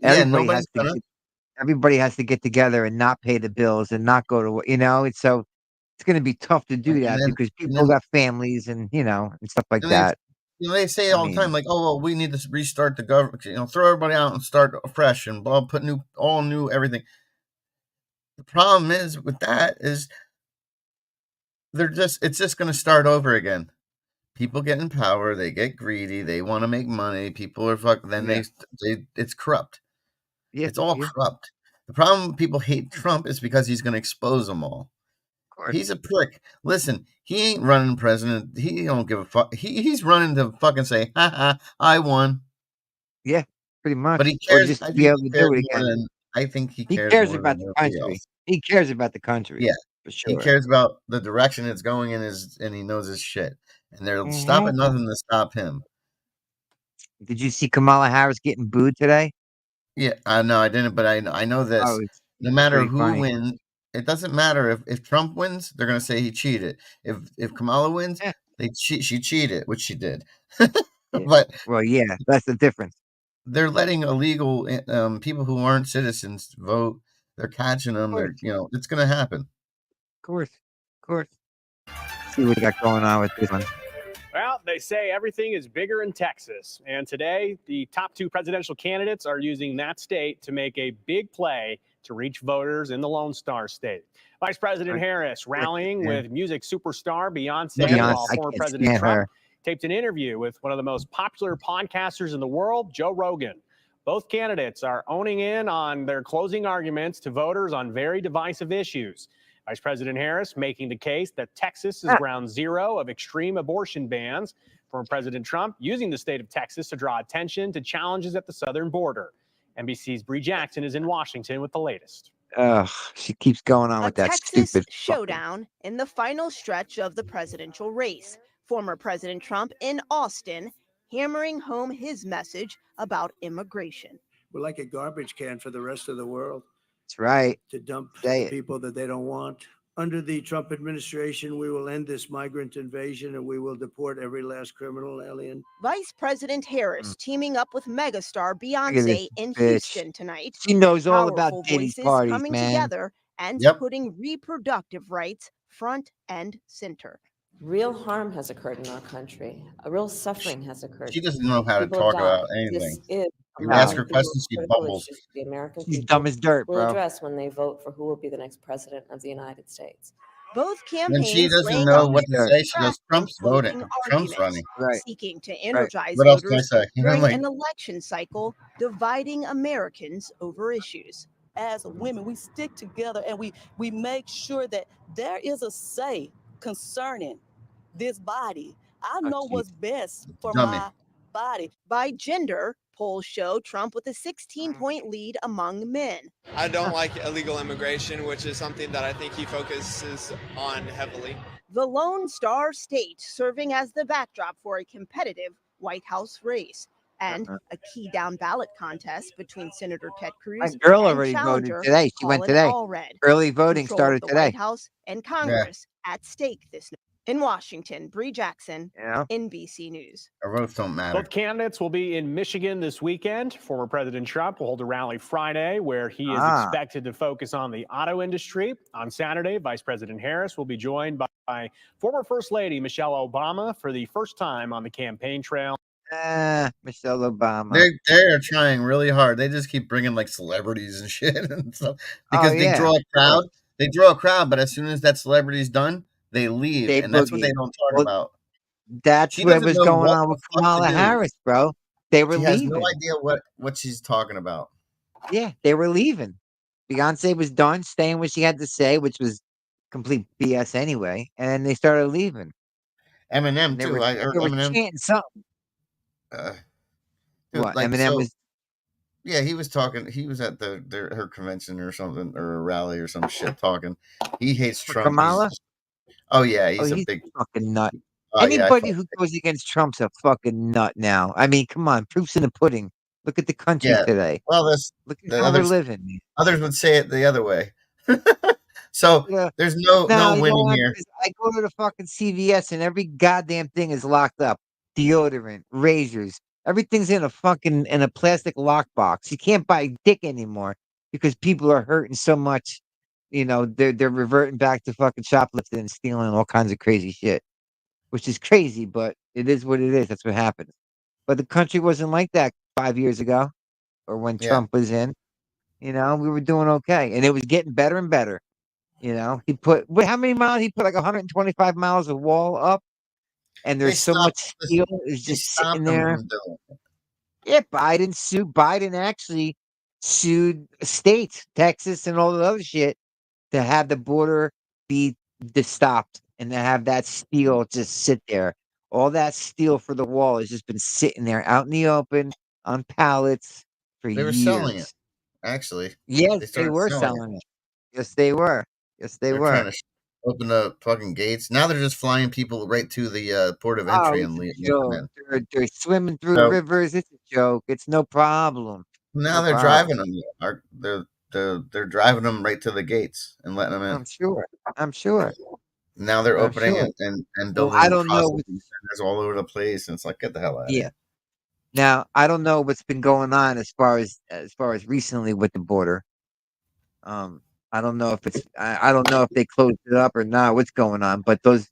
S2: Everybody has to get together and not pay the bills and not go to work, you know. It's going to be tough to do that because people got families and and stuff like that.
S1: They say all the time, like, "Oh, well, we need to restart the government. Throw everybody out and start fresh and put all new everything." The problem is with that is it's just going to start over again. People get in power, they get greedy, they want to make money. People are it's corrupt. Yeah, it's all corrupt. The problem people hate Trump is because he's going to expose them all. Of course. He's a prick. Listen, he ain't running president. He don't give a fuck. He's running to fucking say, "Ha ha, I won."
S2: Yeah, pretty much.
S1: But he cares.
S2: Just to be able to do it again.
S1: I think he
S2: cares about the country. He cares about the country.
S1: Yeah,
S2: for sure.
S1: He cares about the direction it's going in, and he knows his shit. And they're stopping nothing to stop him.
S2: Did you see Kamala Harris getting booed today?
S1: Yeah, no, I didn't, but I know this. No matter who wins, it doesn't matter if Trump wins, they're gonna say he cheated. If Kamala wins, she cheated, which she did. But
S2: that's the difference.
S1: They're letting illegal people who aren't citizens vote. They're catching them. It's gonna happen.
S2: Of course. See what we got going on with this one.
S10: Well, they say everything is bigger in Texas. And today, the top two presidential candidates are using that state to make a big play to reach voters in the Lone Star State. Vice President Harris rallying with music superstar Beyonce, while former President Trump taped an interview with one of the most popular podcasters in the world, Joe Rogan. Both candidates are owning in on their closing arguments to voters on very divisive issues. Vice President Harris making the case that Texas is ground zero of extreme abortion bans. Former President Trump using the state of Texas to draw attention to challenges at the southern border. NBC's Bree Jackson is in Washington with the latest.
S2: She keeps going on with that
S11: Texas
S2: stupid
S11: showdown in the final stretch of the presidential race. Former President Trump in Austin hammering home his message about immigration.
S12: We're like a garbage can for the rest of the world.
S2: That's right.
S12: To dump people that they don't want. Under the Trump administration, we will end this migrant invasion and we will deport every last criminal alien.
S11: Vice President Harris teaming up with megastar Beyonce in Houston tonight.
S2: She knows all about Diddy's parties,
S11: coming together and putting reproductive rights front and center.
S13: Real harm has occurred in our country. A real suffering has occurred.
S1: She doesn't know how to talk about anything. You ask her questions, she bubbles.
S13: The American
S2: She's dumb as dirt,
S13: will
S2: bro.
S13: address when they vote for who will be the next president of the United States.
S11: Both campaigns.
S1: And she doesn't know what to say. She goes, "Trump's voting. Trump's running."
S2: Right.
S11: Seeking to energize
S1: What else can I
S11: voters
S1: say?
S11: during an election cycle, dividing Americans over issues.
S14: As women, we stick together and we make sure that there is a say concerning this body. I know what's best for my body.
S11: By gender, polls show Trump with a 16-point lead among men.
S15: I don't like illegal immigration, which is something that I think he focuses on heavily.
S11: The Lone Star State serving as the backdrop for a competitive White House race. and a key down ballot contest between Senator Ted
S2: My
S11: Cruz
S2: girl
S11: and
S2: already voted
S11: challenger
S2: today. She went
S11: Colin
S2: today.
S11: Allred.
S2: Early voting
S11: Control
S2: started
S11: of the
S2: today.
S11: White House and Congress at stake this night. In Washington, Bree Jackson,
S2: Yeah.
S11: NBC News.
S1: Our votes don't matter.
S10: Both candidates will be in Michigan this weekend. Former President Trump will hold a rally Friday where he is expected to focus on the auto industry. On Saturday, Vice President Harris will be joined by former First Lady Michelle Obama for the first time on the campaign trail.
S2: Michelle Obama.
S1: They're trying really hard. They just keep bringing like celebrities and shit and stuff because they draw a crowd. They draw a crowd, but as soon as that celebrity's done, they leave, and that's what they don't talk about.
S2: That's
S1: She
S2: what
S1: doesn't
S2: was
S1: know
S2: going
S1: what
S2: on
S1: the
S2: with
S1: fuck to
S2: Kamala
S1: do.
S2: Harris, bro. They were
S1: She
S2: leaving.
S1: has no idea what she's talking about.
S2: Yeah, they were leaving. Beyonce was done saying what she had to say, which was complete BS anyway, and then they started leaving.
S1: Eminem
S2: They
S1: too.
S2: were,
S1: I heard
S2: they were
S1: Eminem.
S2: chanting something. What,
S1: Like,
S2: Eminem
S1: so,
S2: was?
S1: Yeah, he was talking. He was at her convention or something, or a rally or some shit talking. He hates
S2: For
S1: Trump.
S2: Kamala?
S1: He's a big
S2: fucking nut.
S1: Oh, yeah,
S2: Anybody who goes against Trump's a fucking nut now. I mean, come on, proof's in the pudding. Look at the country
S1: Yeah.
S2: today.
S1: Well,
S2: Look at
S1: the
S2: how we're
S1: others.
S2: living.
S1: Others would say it the other way. So
S2: Yeah.
S1: there's no
S2: You know
S1: winning
S2: what?
S1: here.
S2: I go to the fucking CVS and every goddamn thing is locked up. Deodorant, razors, everything's in a plastic lockbox. You can't buy dick anymore because people are hurting so much. You know, they're reverting back to fucking shoplifting and stealing all kinds of crazy shit, which is crazy, but it is what it is. That's what happens. But the country wasn't like that 5 years ago or when
S1: Yeah.
S2: Trump was in. You know, we were doing okay, and it was getting better and better. You know, how many miles? He put like 125 miles of wall up, and
S1: They
S2: there's so much steel is
S1: They
S2: just
S1: stopped
S2: sitting
S1: them
S2: there.
S1: from doing it.
S2: Yeah, Biden actually sued states, Texas, and all the other shit to have the border be stopped and to have that steel just sit there. All that steel for the wall has just been sitting there out in the open on pallets for
S1: They were selling it.
S2: years.
S1: Actually,
S2: Yes,
S1: they
S2: they
S1: started
S2: were
S1: selling it.
S2: selling it. Yes, they were. Yes, they
S1: They're
S2: were.
S1: trying to open the fucking gates. Now they're just flying people right to the port of
S2: Oh,
S1: entry
S2: it's
S1: and
S2: a
S1: letting them
S2: joke.
S1: in.
S2: They're swimming through
S1: So
S2: rivers. It's a joke. It's no problem.
S1: now
S2: No
S1: they're
S2: problem.
S1: driving them. They're driving them right to the gates and letting them in.
S2: I'm sure. I'm sure.
S1: Now they're
S2: I'm
S1: opening
S2: sure.
S1: and
S2: Well, I
S1: building
S2: don't know.
S1: processing centers all over the place. And it's like, get the hell out of
S2: Yeah.
S1: here.
S2: Now I don't know what's been going on as far as recently with the border. I don't know if I don't know if they closed it up or not. What's going on? But those,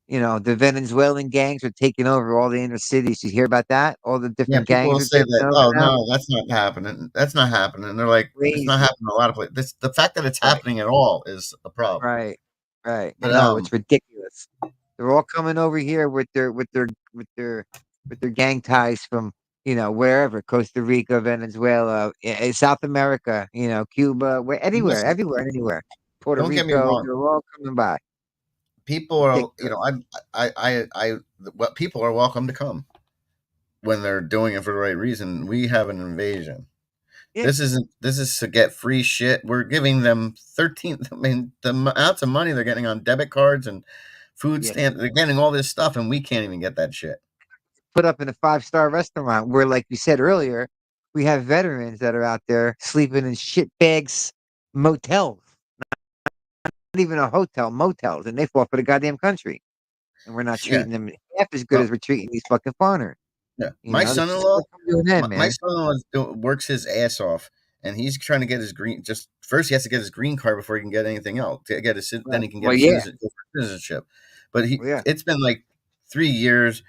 S2: the Venezuelan gangs are taking over all the inner cities. You hear about that? All the
S1: Yeah,
S2: different
S1: people
S2: gangs
S1: will
S2: are
S1: say
S2: taking
S1: that.
S2: over
S1: Oh
S2: now.
S1: no, that's not happening. That's not happening. They're like, it's not
S2: Crazy.
S1: happening in a lot of places. The fact that it's
S2: Right.
S1: happening at all is a problem.
S2: Right. Right.
S1: But
S2: No, it's ridiculous. They're all coming over here with their gang ties from wherever, Costa Rica, Venezuela, South America, Cuba, anywhere,
S1: listen,
S2: anywhere. Puerto
S1: don't get me
S2: Rico,
S1: wrong.
S2: they're all coming by.
S1: People are,
S2: Ridiculous.
S1: what people are welcome to come when they're doing it for the right reason. We have an invasion.
S2: Yeah.
S1: This is to get free shit. We're giving them 13. I mean, the amounts of money they're getting on debit cards and food
S2: Yeah.
S1: stamps. They're getting all this stuff, and we can't even get that shit.
S2: Put up in a 5-star restaurant where, like you said earlier, we have veterans that are out there sleeping in shitbags motels. Not even a hotel, motels, and they fought for the goddamn country. And we're not
S1: Yeah.
S2: treating them half as good
S1: Well,
S2: as we're treating these fucking foreigners.
S1: yeah.
S2: This is
S1: Son-in-law,
S2: what I'm doing then,
S1: my
S2: man.
S1: son-in-law works his ass off, and he's trying to get his green. Just first, he has to get his green card before he can get anything else. To get his, then he can get
S2: Well,
S1: his
S2: yeah.
S1: citizenship. But
S2: Yeah.
S1: it's been like 3 years.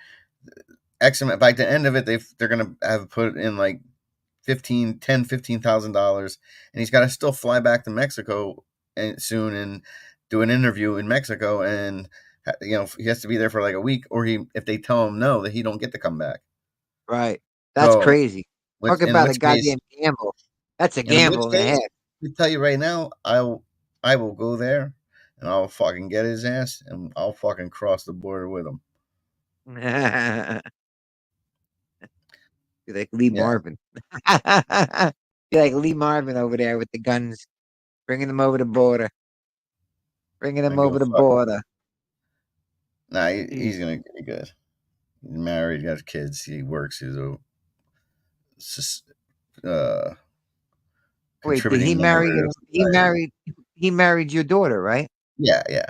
S1: By the end of it, they're gonna have put in like $15,000, and he's got to still fly back to Mexico soon and do an interview in Mexico, and he has to be there for like a week, or if they tell him no, that he don't get to come back.
S2: Right. That's
S1: So,
S2: crazy. Talk
S1: in
S2: about a
S1: which case,
S2: goddamn gamble. That's a
S1: in which
S2: gamble and a
S1: case,
S2: half.
S1: I tell you right now, I will go there, and I'll fucking get his ass, and I'll fucking cross the border with him.
S2: You're like Lee
S1: Yeah.
S2: Marvin. You're like Lee Marvin over there with the guns, bringing them over the border. Bringing them
S1: I give
S2: over
S1: a
S2: the
S1: fuck.
S2: border.
S1: Nah, he's gonna be good. He's married, got kids, he works, he's
S2: Wait, did he
S1: contributing
S2: marry?
S1: member of
S2: He
S1: society.
S2: married your daughter, right?
S1: Yeah, yeah.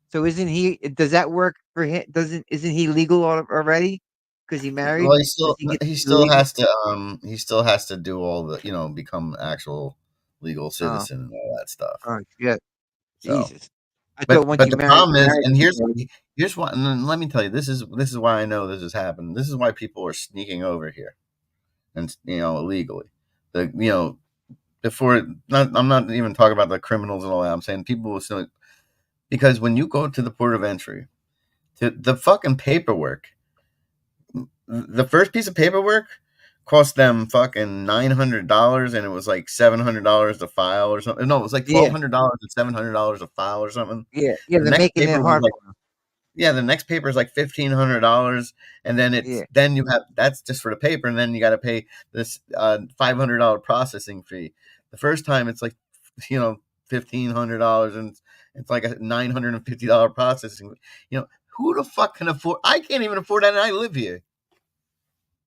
S2: So isn't he? Does that work for him? Isn't he legal already? Because he married.
S1: Well,
S2: Does he get to be legal?
S1: he still has to do all the become actual legal
S2: Oh,
S1: citizen and all that stuff.
S2: oh shit,
S1: So,
S2: Jesus! I thought once
S1: but
S2: you
S1: the
S2: married,
S1: problem is,
S2: married
S1: and
S2: somebody.
S1: here's what, and let me tell you, this is why I know this is happening. This is why people are sneaking over here, and illegally. Before, I'm not even talking about the criminals and all that. I'm saying people will still, because when you go to the port of entry, the fucking paperwork, the first piece of paperwork cost them fucking $900, and it was like $700 to file or something. No, it was like
S2: Yeah,
S1: $1,200 and $700 to file or something.
S2: yeah.
S1: The
S2: They're
S1: next
S2: making it
S1: paper was
S2: hard
S1: like,
S2: for him.
S1: yeah, the next paper is like $1,500, and then
S2: Yeah,
S1: you have, that's just for the paper, and then you got to pay this $500 processing fee. The first time it's like $1,500, and it's like a $950 processing. Who the fuck can afford? I can't even afford that, and I live here.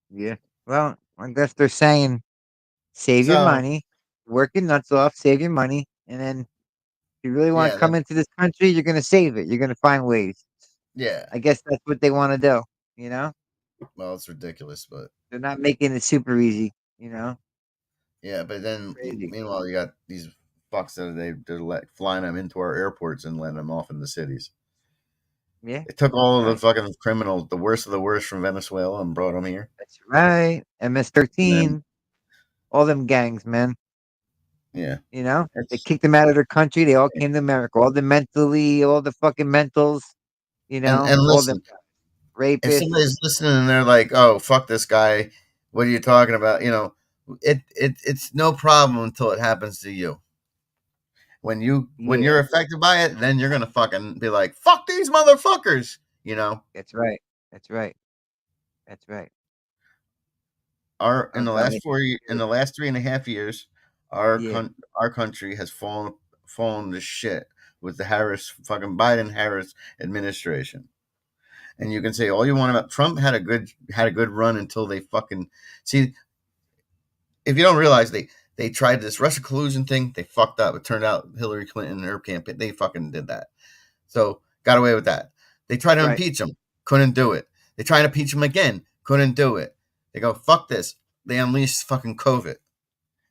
S2: yeah. Well, I guess they're saying save your
S1: So
S2: money, work your nuts off, save your money, and then if you really want
S1: yeah,
S2: to come into this country, you're gonna save it. You're gonna find ways.
S1: yeah.
S2: I guess that's what they want to do. You know,
S1: Well, it's ridiculous, but
S2: they're not making it super easy. You know,
S1: yeah. But then
S2: crazy.
S1: meanwhile, you got these fucks that they're flying them into our airports and letting them off in the cities.
S2: Yeah,
S1: They took all of the
S2: right.
S1: fucking criminals, the worst of the worst from Venezuela, and brought them here.
S2: That's right.
S1: And
S2: MS-13,
S1: then,
S2: all them gangs, man.
S1: yeah,
S2: You know, they
S1: it's
S2: kicked them out of their country. They all came to America. All the fucking mentals. You know,
S1: and
S2: all the
S1: listen, if
S2: rapists.
S1: somebody's listening and they're like, "Oh, fuck this guy," what are you talking about? It's no problem until it happens to you. When
S2: Yeah,
S1: you're affected by it, then you're gonna fucking be like, "Fuck these motherfuckers," you know.
S2: that's right. That's right. That's right.
S1: Our in
S2: I'm
S1: the
S2: telling
S1: last
S2: you.
S1: 4 years, in the last 3.5 years,
S2: Yeah,
S1: our country has fallen to shit with the Biden Harris administration. And you can say all you want about Trump had a good run until they fucking see. If you don't realize, they tried this Russia collusion thing, they fucked up. It turned out Hillary Clinton and her campaign, they fucking did that. So got away with that. They tried to
S2: right.
S1: impeach him, couldn't do it. They tried to impeach him again, couldn't do it. They go, fuck this. They unleashed fucking COVID.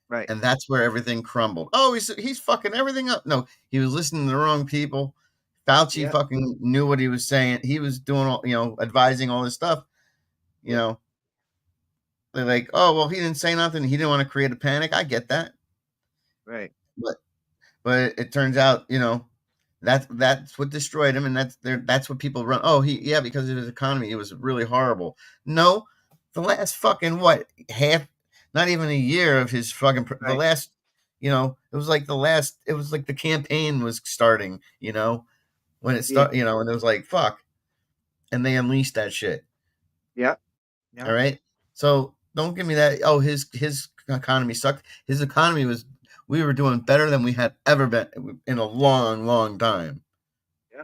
S2: Right.
S1: And that's where everything crumbled. Oh, he's fucking everything up. No, he was listening to the wrong people. Fauci
S2: Yeah.
S1: fucking knew what he was saying. He was doing all, advising all this stuff. You
S2: Yeah.
S1: know, they're like, oh well, he didn't say nothing. He didn't want to create a panic. I get that,
S2: Right.
S1: but it turns out, that's what destroyed him, and that's what people run. Oh, because of his economy, it was really horrible. No, the last fucking not even a year of his fucking the
S2: Right.
S1: last, it was like the campaign was starting, when it
S2: Yeah.
S1: started, and it was like fuck, and they unleashed that shit.
S2: Yeah.
S1: All
S2: Yeah.
S1: right, so don't give me that. Oh, his economy sucked. His economy we were doing better than we had ever been in a long, long time.
S2: Yeah.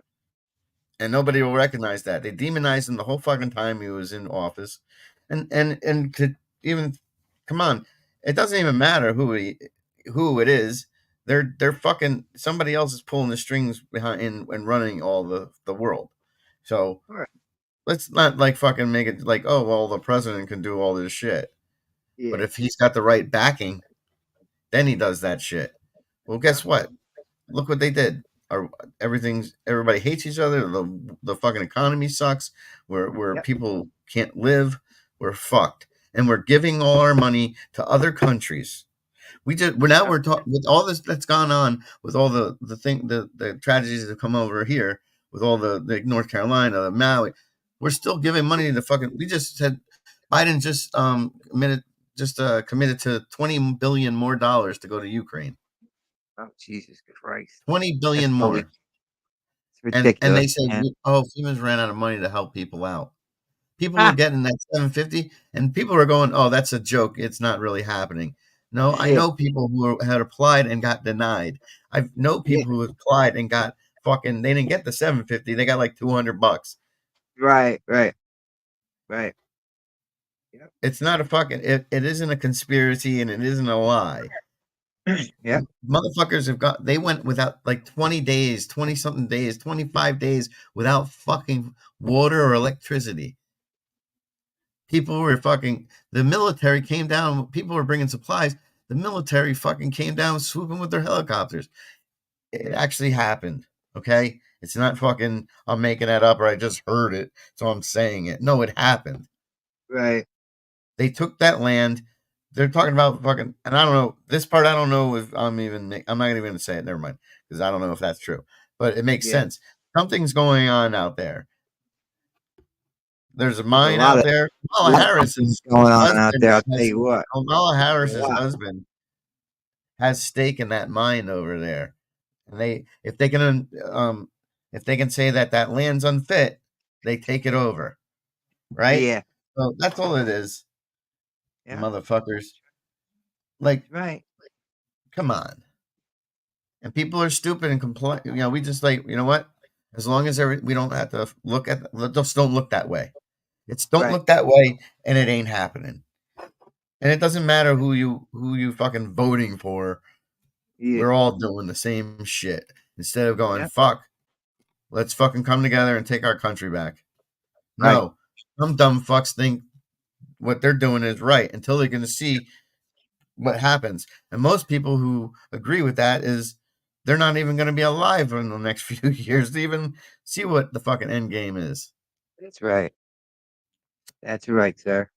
S1: And nobody will recognize that. They demonized him the whole fucking time he was in office. And to even come on, it doesn't even matter who it is. They're fucking somebody else is pulling the strings behind and running all the world. So
S2: All right.
S1: let's not like fucking make it like, oh well, the president can do all this shit. But
S2: Yeah.
S1: if he's got the right backing, then he does that shit. Well,
S2: Yeah.
S1: guess what? Look what they did. Everybody hates each other. The fucking economy sucks. Where
S2: Yep.
S1: people can't live. We're fucked, and we're giving all our money to other countries. We're talking with all this that's gone on, with all the tragedies that have come over here, with all the North Carolina, the Maui. We're still giving money to fucking. We just said Biden just committed to $20 billion more dollars to go to Ukraine.
S2: Oh, Jesus Christ.
S1: 20
S2: That's
S1: billion more.
S2: it's
S1: And they
S2: ridiculous,
S1: say,
S2: man.
S1: FEMA's ran out of money to help people out. People were
S2: Ah,
S1: getting that 750, and people are going, "Oh, that's a joke. It's not really happening." No, I
S2: yeah.
S1: know people who had applied and got denied. I know
S2: Yeah.
S1: people who applied and got fucking. They didn't get the 750. They got like $200.
S2: Right. Right. Right.
S1: It's not a fucking. It isn't a conspiracy and it isn't a lie.
S2: Yeah.
S1: Motherfuckers have got. They went without like 20 days, 20 something days, 25 days without fucking water or electricity. People were fucking. The military came down. People were bringing supplies. The military fucking came down swooping with their helicopters. It actually happened. Okay, it's not fucking. I'm making that up or I just heard it, so I'm saying it. No, it happened.
S2: Right.
S1: They took that land. They're talking about fucking, and I don't know this part. I don't know if I'm not even going to say it. Never mind, because I don't know if that's true. But it makes sense. Something's going on out there. There's a mine out there. Kamala Harris's
S2: going on out
S1: husband
S2: there. I'll tell you what.
S1: Kamala Harris's husband has stake in that mine over there, and if they can say that land's unfit, they take it over, right?
S2: Yeah.
S1: So that's all it is.
S2: Yeah.
S1: Motherfuckers. Like,
S2: right.
S1: Come on. And people are stupid and complain. We just like, you know what? As long as we don't have to look at, just don't look that way. It's don't look that way, and it ain't happening. And it doesn't matter who you fucking voting for.
S2: Yeah.
S1: We're all doing the same shit. Instead of going, fuck, let's fucking come together and take our country back. No, some dumb fucks think what they're doing is right until they're going to see what happens. And most people who agree with that is they're not even going to be alive in the next few years to even see what the fucking end game is.
S2: That's right. That's right, sir.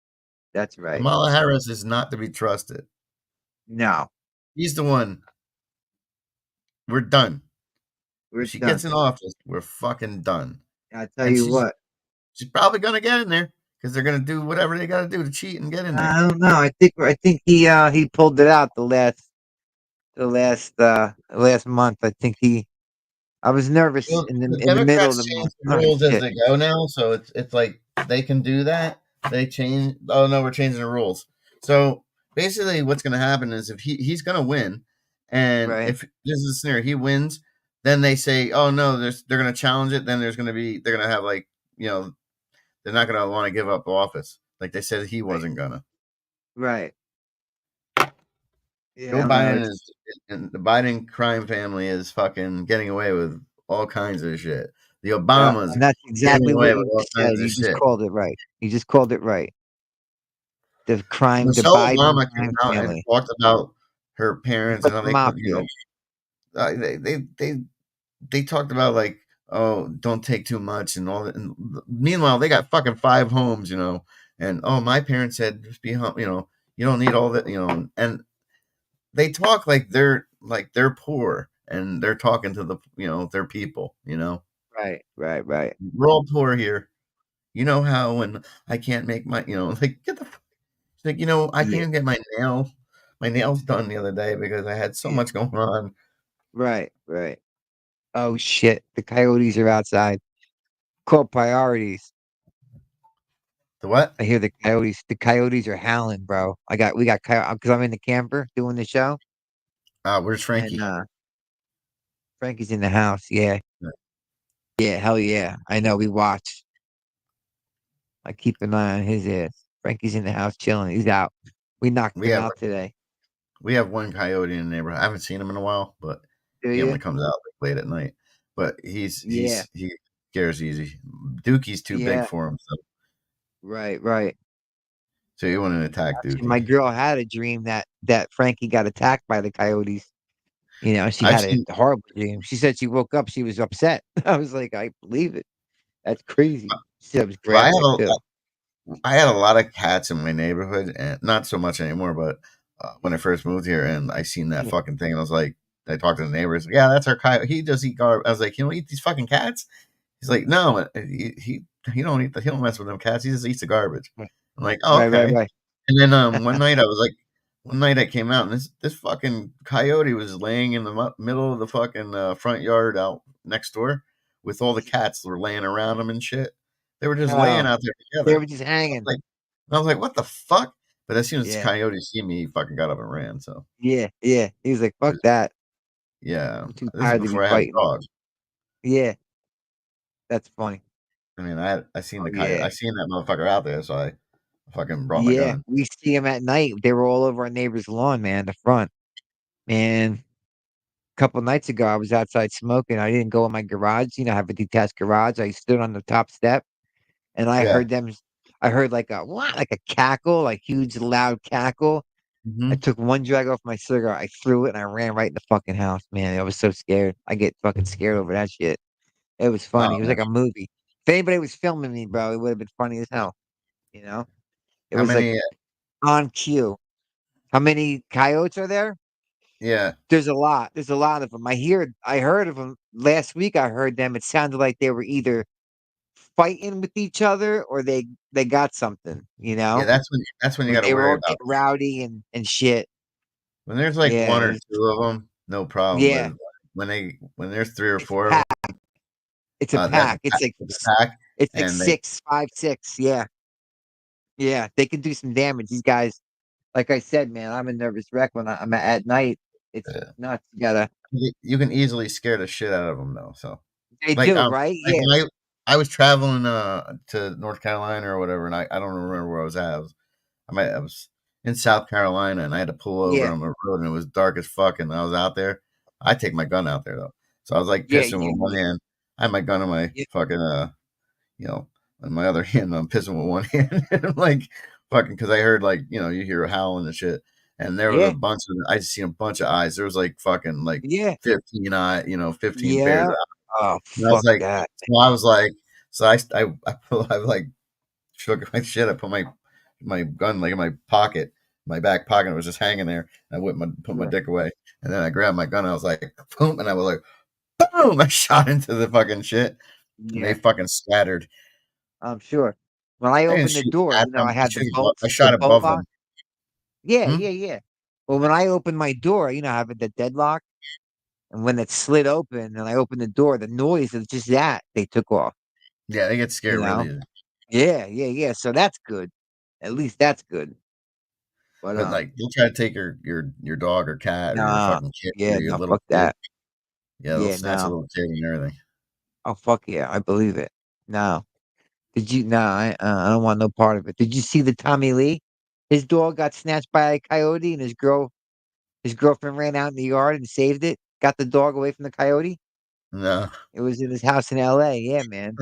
S2: That's right.
S1: Kamala Harris is not to be trusted.
S2: No.
S1: He's the one. We're done. If she
S2: done.
S1: gets in office, we're fucking done.
S2: I'll tell you what.
S1: She's probably going to get in there because they're going to do whatever they got to do to cheat and get in there.
S2: I don't know. I think he pulled it out the last month. I think I was nervous in the middle of the month.
S1: The rules as they go now, so it's like they can do that. They change. Oh no, we're changing the rules. So basically, what's going to happen is if he's going to win, and if this is a scenario, he wins, then they say, oh no, they're going to challenge it. Then they're going to have like they're not going to want to give up office, like they said he wasn't gonna.
S2: Right.
S1: Yeah, Joe Biden and the Biden crime family is fucking getting away with all kinds of shit. The Obamas.
S2: And that's exactly what you said. You just called it right. You just called it right. The crime,
S1: Michelle
S2: the Biden
S1: Obama
S2: crime
S1: came out
S2: family.
S1: and talked about her parents and how they talked about like, oh, don't take too much and all that. And meanwhile, they got fucking 5 homes, and oh, my parents said just be home, you don't need all that, and they talk like they're poor and they're talking to the their people,
S2: Right.
S1: We're all poor here. You know how when I can't make my like get the like I can't get my nails done the other day because I had so much going on.
S2: Right. Oh shit! The coyotes are outside. Called priorities.
S1: The what?
S2: I hear the coyotes. The coyotes are howling, bro. We got coyotes because I'm in the camper doing the show.
S1: Where's Frankie?
S2: And, Frankie's in the house. Yeah. Hell yeah. I know. We watch. I keep an eye on his ass. Frankie's in the house chilling. He's out. We knocked him out today.
S1: We have one coyote in the neighborhood. I haven't seen him in a while, but he only comes out late at night. But he scares easy. Dookie's too big for him. So.
S2: Right.
S1: So you want to attack Dookie?
S2: My girl had a dream that Frankie got attacked by the coyotes. She had a horrible dream. She said she woke up, she was upset. I was like, I believe it. That's crazy. She said it was graphic too.
S1: I had a lot of cats in my neighborhood, and not so much anymore. But when I first moved here, and I seen that fucking thing, and I was like, I talked to the neighbors. Yeah, that's our coyote. He does eat garbage. I was like, eat these fucking cats? He's like, no, he don't eat. He don't mess with them cats. He just eats the garbage. I'm like, oh, okay.
S2: Right.
S1: And then one night I came out, and this fucking coyote was laying in the middle of the fucking front yard out next door with all the cats that were laying around him and shit. They were just laying out there together.
S2: They were just hanging.
S1: I was like, what the fuck? But as soon as the coyote see me, he fucking got up and ran. So
S2: yeah. He was like, fuck that.
S1: Yeah.
S2: I'm too
S1: This
S2: tired
S1: is
S2: to be
S1: before I had a
S2: fighting.
S1: dog.
S2: Yeah. That's funny.
S1: I mean, I seen the coyote. I seen that motherfucker out there, so fucking brought my
S2: Yeah,
S1: gun.
S2: we see them at night. They were all over our neighbor's lawn, man, the front. Man, a couple nights ago, I was outside smoking. I didn't go in my garage. I have a detached garage. I stood on the top step, and I
S1: Yeah.
S2: heard them. I heard like a what, like a cackle, like huge, loud cackle. I
S1: Mm-hmm.
S2: took one drag off my cigar. I threw it, and I ran right in the fucking house, man. I was so scared. I get fucking scared over that shit. It was
S1: Oh,
S2: funny. It was
S1: man.
S2: like a movie. If anybody was filming me, bro, it would have been funny as hell. You know, it
S1: How
S2: was like
S1: many?
S2: on cue. How many coyotes are there?
S1: Yeah.
S2: There's a lot. There's a lot of them. I heard of them last week. I heard them. It sounded like they were either fighting with each other or they got something.
S1: Yeah, that's when you
S2: Like
S1: got to
S2: they were
S1: worry
S2: all
S1: about
S2: getting rowdy and shit.
S1: when there's like
S2: Yeah,
S1: one or two of them, no problem.
S2: yeah.
S1: But when there's three or
S2: It's a
S1: four of
S2: pack.
S1: them,
S2: It's a
S1: that's
S2: pack. It's like
S1: a pack,
S2: it's like
S1: and they
S2: 6, 5, 6. Yeah, yeah. They can do some damage. These guys, like I said, man, I'm a nervous wreck when I'm at night. It's nuts. You gotta.
S1: you can easily scare the shit out of them though. So
S2: They
S1: like
S2: do, right?
S1: like
S2: Yeah,
S1: when I was traveling to North Carolina or whatever, and I don't remember where I was at. I was in South Carolina, and I had to pull over
S2: yeah,
S1: on the road, and it was dark as fuck, and I was out there. I take my gun out there though, so I was like
S2: yeah,
S1: pissing
S2: yeah,
S1: with one hand. I had my gun in my
S2: yeah,
S1: fucking you know, in my other hand, I'm pissing with one hand, and I'm like fucking because I heard like you hear howling and shit, and there was a
S2: yeah,
S1: bunch of I just seen a bunch of eyes. There was like fucking like
S2: yeah,
S1: 15 pairs
S2: yeah.
S1: of
S2: Oh,
S1: and I was
S2: fuck
S1: like,
S2: that.
S1: so I was like, so I like shook my shit. I put my gun like in my pocket, my back pocket. It was just hanging there. I put my
S2: Yeah,
S1: dick away, and then I grabbed my gun. I was like, boom, and I was like, boom. I shot into the fucking shit, and they
S2: yeah.
S1: fucking scattered.
S2: I'm sure. When I
S1: I didn't
S2: opened the
S1: shoot
S2: door,
S1: at
S2: I
S1: them.
S2: had
S1: I
S2: the
S1: shot
S2: bolt
S1: above
S2: lock.
S1: them.
S2: Yeah,
S1: Hmm?
S2: yeah, yeah. Well, when I opened my door, I have the deadlock, and when it slid open and I opened the door, the noise of just that they took off.
S1: Yeah, they get
S2: You
S1: scared
S2: know?
S1: really easy.
S2: Yeah, yeah, yeah. So that's good. At least that's good. But
S1: But like, they'll try to take your dog or cat or your
S2: nah,
S1: fucking kid
S2: yeah,
S1: or your
S2: no,
S1: little
S2: fuck
S1: kid.
S2: that.
S1: Yeah, they'll
S2: Yeah,
S1: snatch a
S2: no.
S1: little kid and everything.
S2: Oh, fuck yeah, I believe it. No, did you? No, I don't want no part of it. Did you see the Tommy Lee? His dog got snatched by a coyote, and his girlfriend ran out in the yard and saved it. Got the dog away from the coyote.
S1: No.
S2: It was in his house in L.A. Yeah, man.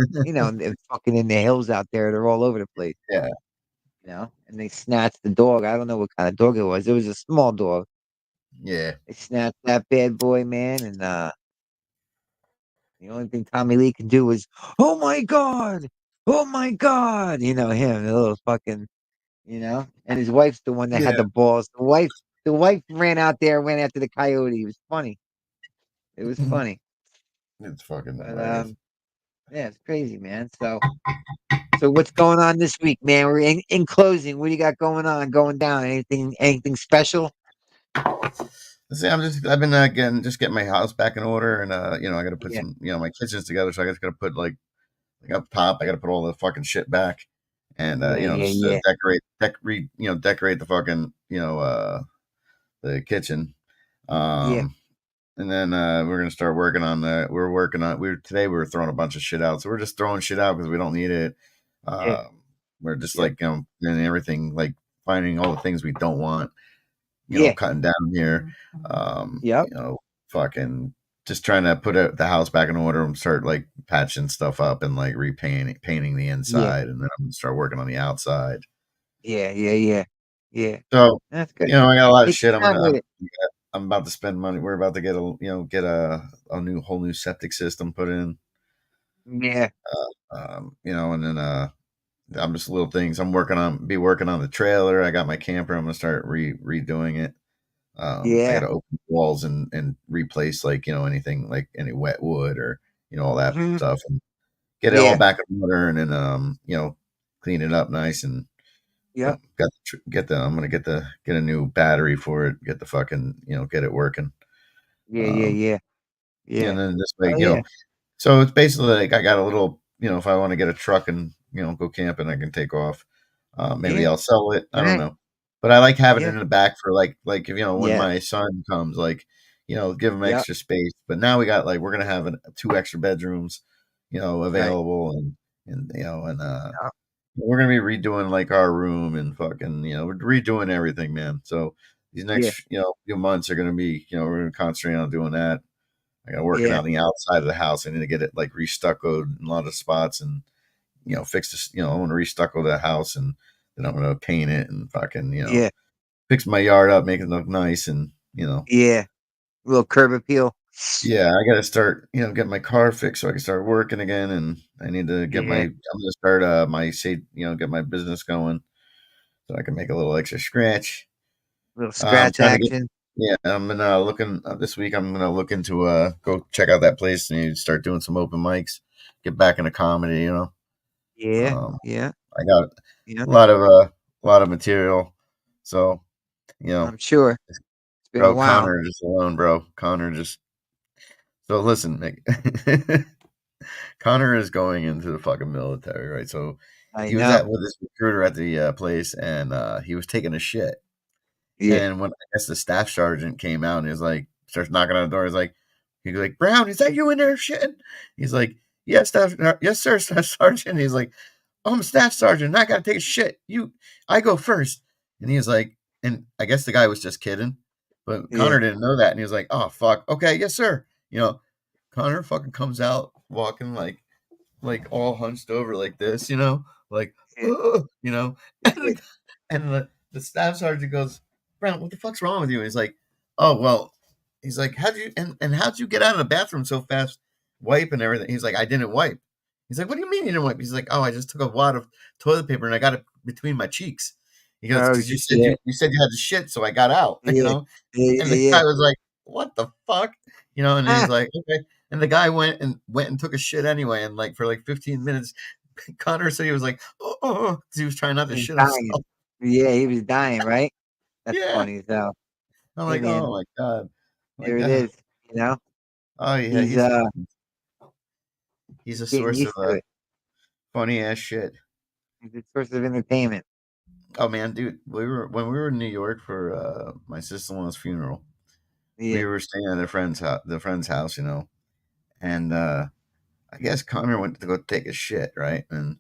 S2: They're fucking in the hills out there. They're all over the place.
S1: Yeah.
S2: And they snatched the dog. I don't know what kind of dog it was. It was a small dog.
S1: Yeah.
S2: They snatched that bad boy, man, and the only thing Tommy Lee can do is, oh my god, oh my god, him, the little fucking, and his wife's the one that had
S1: Yeah.
S2: the balls. The wife ran out there, went after the coyote. It was funny. It was funny,
S1: It's fucking
S2: but
S1: hilarious.
S2: yeah, it's crazy, man. So what's going on this week, man? We're in closing. What do you got going on, going down? Anything special?
S1: See, I've been getting my house back in order, and I got to put
S2: Yeah,
S1: some, my kitchen's together, so I just got to put like up top, I got to put all the fucking shit back, and
S2: yeah, yeah,
S1: just
S2: yeah,
S1: decorate the fucking, the kitchen,
S2: yeah,
S1: and then we're gonna start working on the. We're working on. Today we were throwing a bunch of shit out, so we're just throwing shit out because we don't need it.
S2: yeah,
S1: We're just
S2: yeah,
S1: like and everything like finding all the things we don't want,
S2: yeah,
S1: cutting down here,
S2: yep,
S1: fucking just trying to put the house back in order and start like patching stuff up and like painting the
S2: yeah,
S1: inside, and then I'm gonna start working on the outside.
S2: yeah, yeah, yeah, yeah.
S1: So,
S2: That's good.
S1: I got a lot of
S2: Take
S1: shit.
S2: your time with it.
S1: I'm about to spend money. We're about to get a whole new septic system put in.
S2: Yeah,
S1: And then I'm just little things. Be working on the trailer. I got my camper. I'm gonna start redoing it. I got
S2: yeah,
S1: to open walls and replace like anything like any wet wood or all that
S2: hmm,
S1: stuff and get it all
S2: yeah,
S1: back in order and then clean it up nice and
S2: yep,
S1: I'm gonna get a new battery for it. Get the fucking get it working.
S2: yeah, yeah,
S1: Um,
S2: yeah, yeah.
S1: and then this way
S2: Oh yeah,
S1: so it's basically like I got a little if I want to get a truck and go camping, I can take off. Maybe
S2: yeah,
S1: I'll sell it. I don't
S2: right,
S1: know. But I like having it
S2: yeah,
S1: in the back for like if when
S2: yeah,
S1: my son comes, like give him
S2: yep,
S1: extra space. But now we got like we're gonna have two extra bedrooms,
S2: right,
S1: available and we're gonna be redoing like our room and fucking, we're redoing everything, man. So these
S2: Yeah.
S1: next, few months are gonna be, we're gonna concentrate on doing that. I got working
S2: Yeah.
S1: on the outside of the house. I need to get it like restuccoed in a lot of spots and fix this. I want to restucco the house and then I'm gonna paint it and fucking
S2: Yeah.
S1: fix my yard up, make it look nice and
S2: Yeah. A little curb appeal.
S1: yeah, I got to start, get my car fixed so I can start working again. And I need to get
S2: Yeah.
S1: I'm going to start, get my business going so I can make a little extra scratch.
S2: Little
S1: I'm
S2: scratch
S1: trying to get,
S2: action.
S1: yeah, I'm gonna looking this week. I'm gonna look into go check out that place and start doing some open mics, get back into comedy.
S2: Yeah.
S1: Um,
S2: Yeah.
S1: I got
S2: Yeah.
S1: a lot of material, so
S2: I'm sure. It's been a
S1: bro,
S2: while.
S1: Connor just alone, bro. Connor just so listen, Mick. Connor is going into the fucking military, right? So
S2: I
S1: he was
S2: know.
S1: at with this recruiter at the place, and he was taking a shit.
S2: Yeah.
S1: And when I guess the staff sergeant came out and he's like, starts knocking on the door, he's like, Brown, is that you in there shitting? He's like, yes, yes, sir, Staff Sergeant. He's like, I'm a staff sergeant. I gotta take a shit. I go first. And he was like, and I guess the guy was just kidding, but
S2: Yeah.
S1: Connor didn't know that, and he was like, oh fuck, okay, yes, sir. Connor fucking comes out walking like all hunched over like this, like,
S2: Yeah.
S1: and
S2: Yeah.
S1: the staff sergeant goes, Brown, what the fuck's wrong with you? And he's like, oh well, he's like, how'd you get out of the bathroom so fast, wipe and everything? He's like, I didn't wipe. He's like, what do you mean you didn't wipe? He's like, oh, I just took a wad of toilet paper and I got it between my cheeks. He goes,
S2: Oh
S1: because
S2: shit.
S1: you said you had to shit, so I got out,
S2: Yeah. Yeah.
S1: And the
S2: Yeah.
S1: guy was like, what the fuck? And he's
S2: Ah,
S1: like, okay. And the guy went and took a shit anyway, and like for like 15 minutes, Connor said he was like, oh, because he was trying not to
S2: he was
S1: shit
S2: dying.
S1: himself.
S2: Yeah, he was dying, right? That's
S1: Yeah.
S2: funny as hell.
S1: I'm
S2: Hey
S1: like,
S2: man,
S1: oh my god,
S2: there
S1: like,
S2: it is. You know,
S1: oh yeah,
S2: he's
S1: he's a
S2: getting
S1: source of
S2: used to it.
S1: funny ass shit.
S2: He's a source of entertainment.
S1: Oh man, dude, when we were in New York for my sister-in-law's funeral.
S2: Yeah.
S1: We were staying at the friend's house, and I guess Connor went to go take a shit, right? And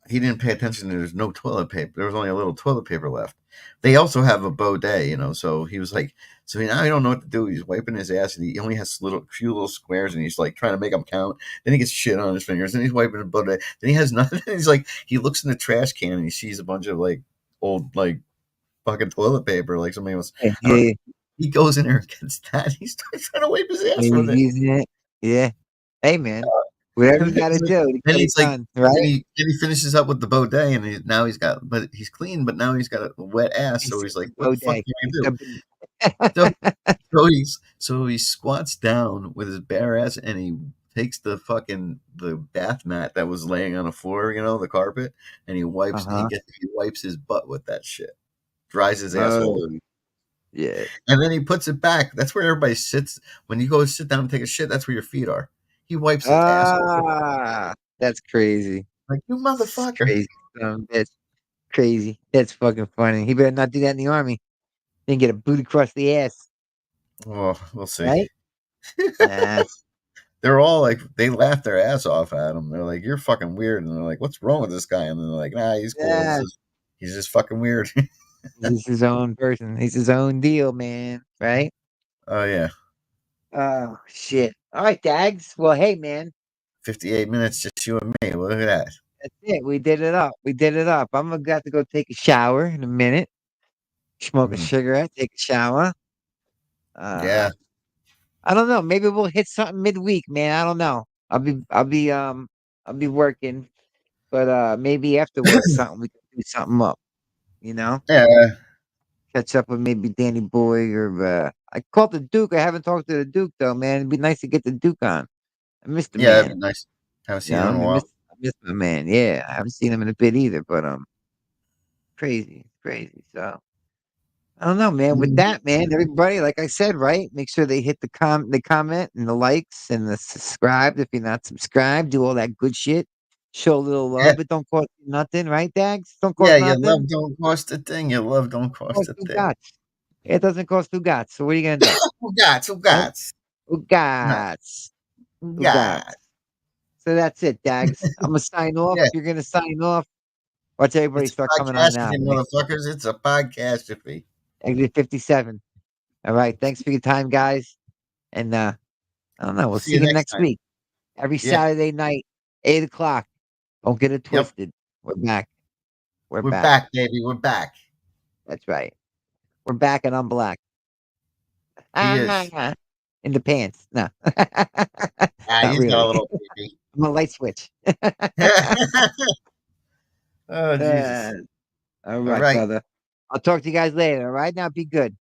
S1: he didn't pay attention. There's no toilet paper. There was only a little toilet paper left. They also have a bidet, so he was like, so now he don't know what to do. He's wiping his ass, and he only has few little squares, and he's like trying to make them count. Then he gets shit on his fingers, then he's wiping the bidet. Then he has nothing. He's like, he looks in the trash can, and he sees a bunch of like old like fucking toilet paper, like somebody was.
S2: Yeah.
S1: I don't know.
S2: Yeah.
S1: He goes in there and gets that. He starts trying to wipe his ass
S2: He's
S1: with it.
S2: using it. Yeah. Hey man, whatever you
S1: And then
S2: gotta do to
S1: then
S2: get it
S1: he's like,
S2: done, right?
S1: then he finishes up with the bidet, and but he's clean, but now he's got a wet ass. So
S2: He's
S1: he's like,
S2: the
S1: what the fuck
S2: bidet.
S1: can I
S2: He's
S1: do? So,
S2: the
S1: so he squats down with his bare ass, and he takes the bath mat that was laying on the floor, the carpet, and he wipes
S2: Uh-huh.
S1: he wipes his butt with that shit, dries his asshole,
S2: Oh, yeah.
S1: and then he puts it back. That's where everybody sits when you go sit down and take a shit. That's where your feet are. He wipes his asshole.
S2: Ah, that's crazy.
S1: Like, you motherfucker.
S2: Crazy. That's crazy. That's fucking funny. He better not do that in the army. Then get a boot across the ass.
S1: Well, we'll see.
S2: Right? Nah.
S1: They're all like, they laugh their ass off at him. They're like, you're fucking weird. And they're like, what's wrong with this guy? And then they're like, nah, he's cool.
S2: Yeah.
S1: He's just fucking weird.
S2: He's his own person. He's his own deal, man. Right?
S1: Oh, yeah.
S2: Oh, shit. All right, Dags. Well, hey, man.
S1: 58 minutes, just you and me. Look at that.
S2: That's it. We did it up. I'm going to have to go take a shower in a minute. Smoke a cigarette, take a shower.
S1: Yeah.
S2: I don't know. Maybe we'll hit something midweek, man. I don't know. I'll be working, but maybe after work something we can do something up.
S1: Yeah.
S2: Catch up with maybe Danny Boy or I called the Duke. I haven't talked to the Duke though, man. It'd be nice to get the Duke on. I missed the
S1: Yeah,
S2: man.
S1: that'd be nice. Haven't seen him in a while.
S2: I missed my man. Yeah, I haven't seen him in a bit either. But crazy. So I don't know, man. With that, man, everybody, like I said, right? Make sure they hit the comment and the likes and the subscribe if you're not subscribed. Do all that good shit. Show a little love.
S1: Yeah.
S2: It don't cost you nothing, right, Dags? Don't cost
S1: Yeah, your
S2: nothing.
S1: love don't cost a thing. Your love don't cost a
S2: Two
S1: thing.
S2: gots. It doesn't cost two gots. So what are you gonna do?
S1: Who gots?
S2: Who gots? So that's it, Dags. I'm gonna sign off.
S1: Yeah.
S2: You're gonna sign off. Watch everybody
S1: It's
S2: start coming on now.
S1: motherfuckers. It's a podcastrophe.
S2: Exit 57. All right. Thanks for your time, guys. And I don't know. We'll see you next
S1: time.
S2: week. Every Saturday night, 8 o'clock. Don't get it twisted. We're back. We're
S1: back, baby. We're back.
S2: That's right. We're back and I'm black.
S1: He is.
S2: In the pants. No.
S1: He's
S2: really.
S1: got a little baby.
S2: I'm a light switch.
S1: Oh, Jesus.
S2: All right, brother. I'll talk to you guys later. All right. Now be good.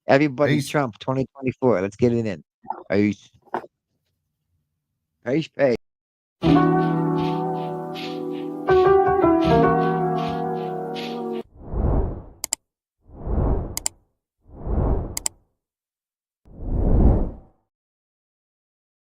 S2: Everybody,
S1: Peace.
S2: Trump 2024. Let's get it in. Peace. Peace.